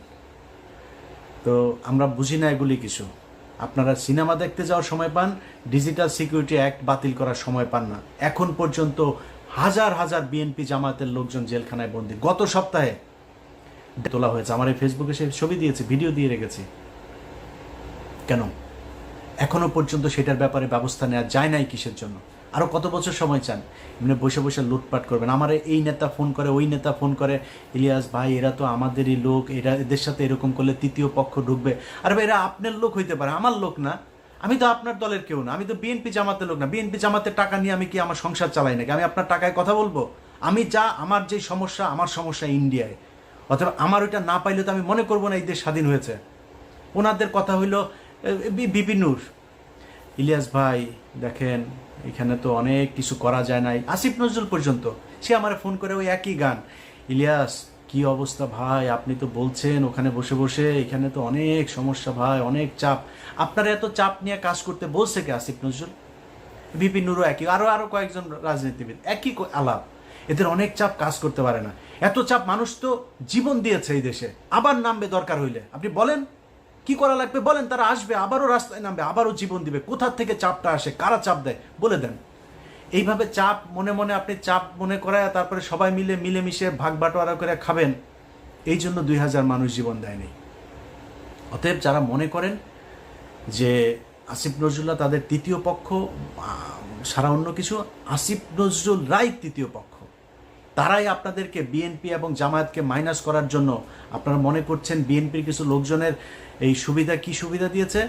তো আমরা বুঝি না এগুলি কিছু। আপনারা সিনেমা দেখতে যাওয়ার সময় পান, ডিজিটাল সিকিউরিটি অ্যাক্ট বাতিল করার সময় পান না। এখন পর্যন্ত হাজার হাজার বিএনপি জামায়াতের লোকজন জেলখানায় বন্দী। গত সপ্তাহে তোলা হয়েছে, আমার এই ফেসবুকে সে ছবি দিয়েছে, ভিডিও দিয়ে রেখেছি। কেন এখনো পর্যন্ত সেটার ব্যাপারে ব্যবস্থা নেওয়া যায় নাই? কিসের জন্য? আরও কত বছর সময় চান? এমনি বসে বসে লুটপাট করবেন। আমার এই নেতা ফোন করে, ওই নেতা ফোন করে, ইলিয়াস ভাই এরা তো আমাদেরই লোক, এদের সাথে এরকম করলে তৃতীয় পক্ষ ঢুকবে। আর ভাই এরা আপনার লোক হইতে পারে, আমার লোক না। আমি তো আপনার দলের কেউ না, আমি তো বিএনপি জামাতের লোক না। বিএনপি জামাতের টাকা নিয়ে আমি কি আমার সংসার চালাই নাকি? আমি আপনার টাকায় কথা বলবো? আমার যে সমস্যা, আমার সমস্যা ইন্ডিয়ায়। অথবা আমার ওইটা না পাইলে তো আমি মনে করবো না এই দেশ স্বাধীন হয়েছে। ওনাদের কথা হইল বিপিনুর, ইলিয়াস ভাই দেখেন এখানে তো অনেক কিছু করা যায় নাই। আসিফ নজরুল পর্যন্ত সে আমার ফোন করে ওই একই গান, ইলিয়াস কি অবস্থা ভাই, আপনি তো বলছেন ওখানে বসে বসে, এখানে তো অনেক সমস্যা ভাই, অনেক চাপ। আপনারা এত চাপ নিয়ে কাজ করতে বলছে কে আসিফ নজরুল? বিপিনুরও একই, আরো কয়েকজন রাজনীতিবিদ একই আলাপ। এদের অনেক চাপ, কাজ করতে পারে না। এত চাপ, মানুষ তো জীবন দিয়েছে এই দেশে, আবার নামবে দরকার হইলে। আপনি বলেন কি করা লাগবে বলেন, তারা আসবে, আবারও রাস্তায় নামবে, আবারও জীবন দিবে। কোথা থেকে চাপটা আসে, কারা চাপ দেয় বলে দেন। এইভাবে চাপ মনে মনে আপনি চাপ মনে করায় তারপরে সবাই মিলেমিশে ভাগ বাটোয়ারা করে খাবেন, এই জন্য 2000 মানুষ জীবন দেয়নি। অতএব যারা মনে করেন যে আসিফ নজরুল্লাহ তাদের তৃতীয় পক্ষ সারা অন্য কিছু, আসিফ নজরুল রায় তৃতীয় পক্ষ। তারাই আপনাদেরকে বিএনপি এবং জামায়াতকে মাইনাস করার জন্য আপনারা মনে করছেন বিএনপির কিছু লোকজনের এই সুবিধা, কি সুবিধা দিয়েছে?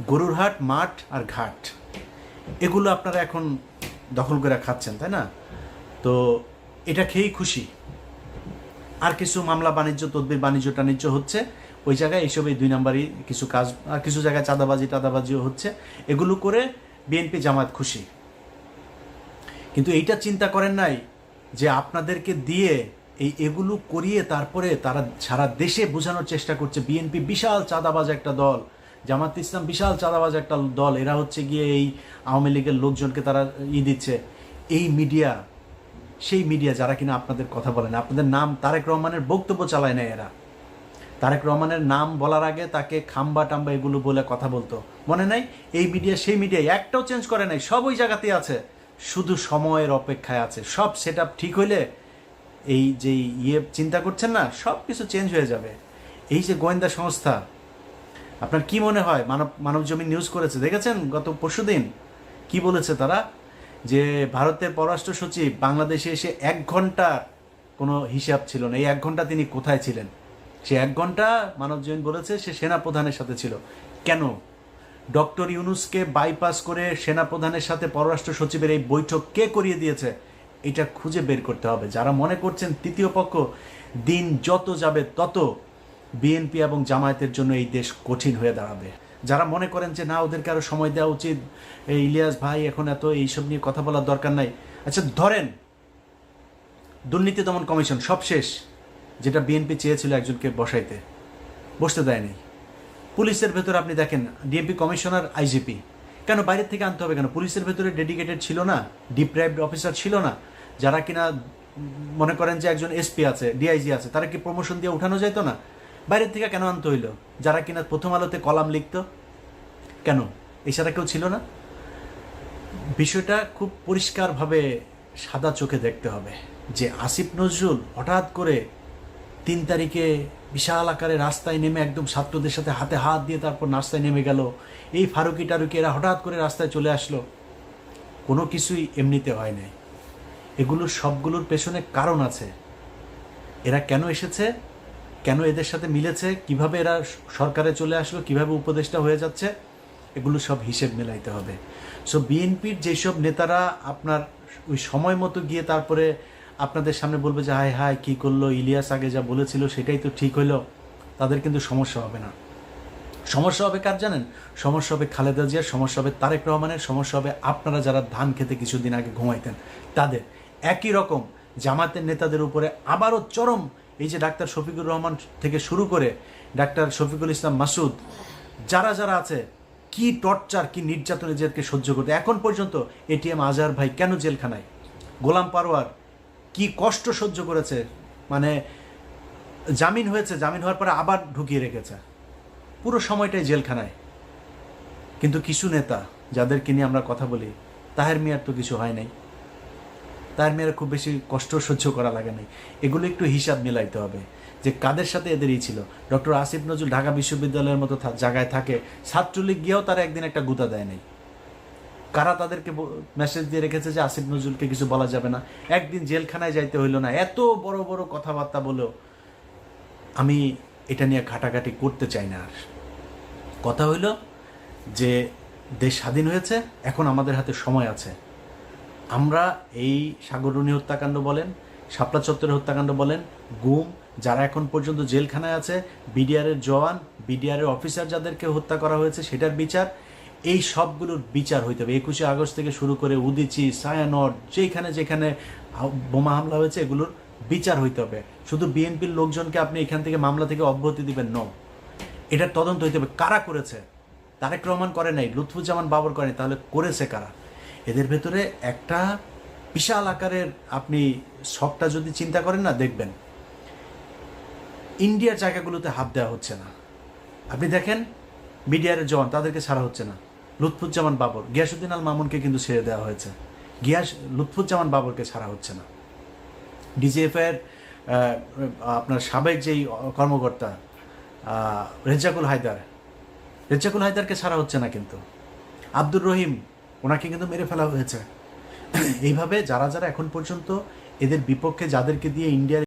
গরুর হাট, মাঠ আর ঘাট, এগুলো আপনারা এখন দখল করে খাচ্ছেন, তাই না? তো এটা খেয়েই খুশি। আর কিছু মামলা বাণিজ্য, তদবির বাণিজ্য টাণিজ্য হচ্ছে ওই জায়গায়, এইসব এই 2 নম্বরই কিছু কাজ, আর কিছু জায়গায় চাঁদাবাজিও হচ্ছে। এগুলো করে বিএনপি জামায়াত খুশি। কিন্তু এইটা চিন্তা করেন নাই যে আপনাদেরকে দিয়ে এগুলো করিয়ে তারপরে তারা সারা দেশে বোঝানোর চেষ্টা করছে বিএনপি বিশাল চাঁদাবাজ একটা দল, জামাত ইসলাম বিশাল চাঁদাবাজ একটা দল, এরা হচ্ছে গিয়ে এই আওয়ামী লীগের লোকজনকে তারা দিচ্ছে। এই মিডিয়া, সেই মিডিয়া যারা কিনা আপনাদের কথা বলে না, আপনাদের নাম তারেক রহমানের বক্তব্য চালায় না এরা। তারেক রহমানের নাম বলার আগে তাকে খাম্বা টাম্বা এগুলো বলে কথা বলতো, মনে নাই? এই মিডিয়া সেই মিডিয়া একটাও চেঞ্জ করে নাই, সব ওই জায়গাতেই আছে, শুধু সময়ের অপেক্ষায় আছে। সব সেট ঠিক হইলে এই যে চিন্তা করছেন না, সব কিছু চেঞ্জ হয়ে যাবে। এই যে গোয়েন্দা সংস্থা, আপনার কি মনে হয়? মানব জমিন নিউজ করেছে, দেখেছেন গত পরশুদিন কি বলেছে তারা? যে ভারতের পররাষ্ট্র সচিব বাংলাদেশে এসে 1 ঘন্টা কোনো হিসাব ছিল না। এই 1 ঘন্টা তিনি কোথায় ছিলেন? সে 1 ঘন্টা মানব জমিন বলেছে সে সেনাপ্রধানের সাথে ছিল। কেন? ডক্টর ইউনূসকে বাইপাস করে সেনাপ্রধানের সাথে পররাষ্ট্র সচিবের এই বৈঠক কে করিয়ে দিয়েছে? এটা খুঁজে বের করতে হবে। যারা মনে করছেন তৃতীয় পক্ষ, দিন যত যাবে তত বিএনপি এবং জামায়াতের জন্য এই দেশ কঠিন হয়ে দাঁড়াবে। যারা মনে করেন যে না, ওদেরকে আরও সময় দেওয়া উচিত, এই ইলিয়াস ভাই এখন এত এইসব নিয়ে কথা বলার দরকার নাই। আচ্ছা ধরেন দুর্নীতি দমন কমিশন সব শেষ, যেটা বিএনপি চেয়েছিল একজনকে বসতে দেয়নি। পুলিশের ভেতরে আপনি দেখেন ডিএমপি কমিশনার, আইজিপি, কেন বাইরের থেকে আনতে হবে কেন? পুলিশের ভেতরে ডেডিকেটেড ছিল না, ডিপ্রাইভড অফিসার ছিল না, যারা কিনা মনে করেন যে একজন এসপি আছে, ডিআইজি আছে, তারা কি প্রমোশন দিয়ে উঠানো যেত না? বাইরের থেকে কেন আনতে হইলো? যারা কিনা প্রথম আলোতে কলাম লিখতো, কেন এছাড়া কেউ ছিল না? বিষয়টা খুব পরিষ্কারভাবে সাদা চোখে দেখতে হবে যে আসিফ নজরুল হঠাৎ করে 3 তারিখে বিশাল আকারে রাস্তায় নেমে একদম ছাত্রদের সাথে হাতে হাত দিয়ে তারপর রাস্তায় নেমে গেল। এই ফারুকি টারুকি এরা হঠাৎ করে রাস্তায় চলে আসলো। কোনো কিছুই এমনিতে হয় নাই। এগুলোর সবগুলোর পেছনে কারণ আছে। এরা কেন এসেছে, কেন এদের সাথে মিলেছে, কিভাবে এরা সরকারে চলে আসলো, কিভাবে উপদেষ্টা হয়ে যাচ্ছে, এগুলো সব হিসেব মেলাইতে হবে। সো বিএনপির যেসব নেতারা আপনার ওই সময় মতো গিয়ে তারপরে আপনাদের সামনে বলবে যে হায় হায় কী করলো, ইলিয়াস আগে যা বলেছিল সেটাই তো ঠিক হইলো, তাদের কিন্তু সমস্যা হবে না। সমস্যা হবে কার জানেন? সমস্যা হবে খালেদা জিয়ার, সমস্যা হবে তারেক রহমানের, সমস্যা হবে আপনারা যারা ধান খেতে কিছুদিন আগে ঘুমাইতেন তাদের। একই রকম জামাতের নেতাদের উপরে আবারও চরম, এই যে ডাক্তার শফিকুর রহমান থেকে শুরু করে ডাক্তার শফিকুল ইসলাম মাসুদ, যারা যারা আছে, কি টর্চার, কি নির্যাতন এদেরকে সহ্য করতে। এখন পর্যন্ত এটিএম আজহার ভাই কেন জেলখানায়, গোলাম পারোয়ার কি কষ্ট সহ্য করেছে, মানে জামিন হয়েছে, জামিন হওয়ার পরে আবার ঢুকিয়ে রেখেছে, পুরো সময়টাই জেলখানায়। কিন্তু কিছু নেতা যাদেরকে নিয়ে আমরা কথা বলি, তাহের মিয়ার তো কিছু হয় নাই, তাহের মিয়ার খুব বেশি কষ্ট সহ্য করা লাগে নাই। এগুলো একটু হিসাব মিলাইতে হবে যে কাদের সাথে এদেরই ছিল। ডক্টর আসিফ নজরুল ঢাকা বিশ্ববিদ্যালয়ের মতো জায়গায় থাকে, ছাত্রলীগ গিয়েও তারা একদিন একটা গুতা দেয় নাই। কারা তাদেরকে মেসেজ দিয়ে রেখেছে যে আসিফ নজরুলকে কিছু বলা যাবে না, একদিন জেলখানায় যাইতে হইল না, এত বড় বড় কথাবার্তা বলেও। আমি এটা নিয়ে ঘাটাঘাটি করতে চাই না। আর কথা হইল যে দেশ স্বাধীন হয়েছে, এখন আমাদের হাতে সময় আছে। আমরা এই সাগররুনি হত্যাকাণ্ড বলেন, শাপলা চত্বরের হত্যাকাণ্ড বলেন, গুম, যারা এখন পর্যন্ত জেলখানায় আছে, বিডিআরের জওয়ান, বিডিআরের অফিসার যাদেরকে হত্যা করা হয়েছে সেটার বিচার, এই সবগুলোর বিচার হইতে হবে। 21শে আগস্ট থেকে শুরু করে উদিচি, ছায়ানট, যেখানে যেখানে বোমা হামলা হয়েছে এগুলোর বিচার হইতে হবে। শুধু বিএনপির লোকজনকে আপনি এখান থেকে মামলা থেকে অব্যাহতি দিবেন ন, এটার তদন্ত হইতে হবে কারা করেছে। তারেক রহমান করে নাই, লুৎফুজ্জামান বাবর করে নাই, তাহলে করেছে কারা? এদের ভেতরে একটা বিশাল আকারের আপনি সবটা যদি চিন্তা করেন না, দেখবেন ইন্ডিয়ার জায়গাগুলোতে হাত দেওয়া হচ্ছে না। আপনি দেখেন বিডিআরের জওয়ান, তাদেরকে ছাড়া হচ্ছে না। লুৎফুজ্জামান বাবর, গিয়াসউদ্দিন আল মামুনকে কিন্তু ছেড়ে দেওয়া হয়েছে, লুৎফুজ্জামান বাবরকে ছাড়া হচ্ছে না। ডিজিএফের আপনার সাবেক যেই কর্মকর্তা রেজ্জাকুল হায়দারকে ছাড়া হচ্ছে না, কিন্তু আব্দুর রহিম, ওনাকে কিন্তু মেরে ফেলা হয়েছে। এইভাবে যারা যারা এখন পর্যন্ত এদের বিপক্ষে, যাদেরকে দিয়ে ইন্ডিয়ার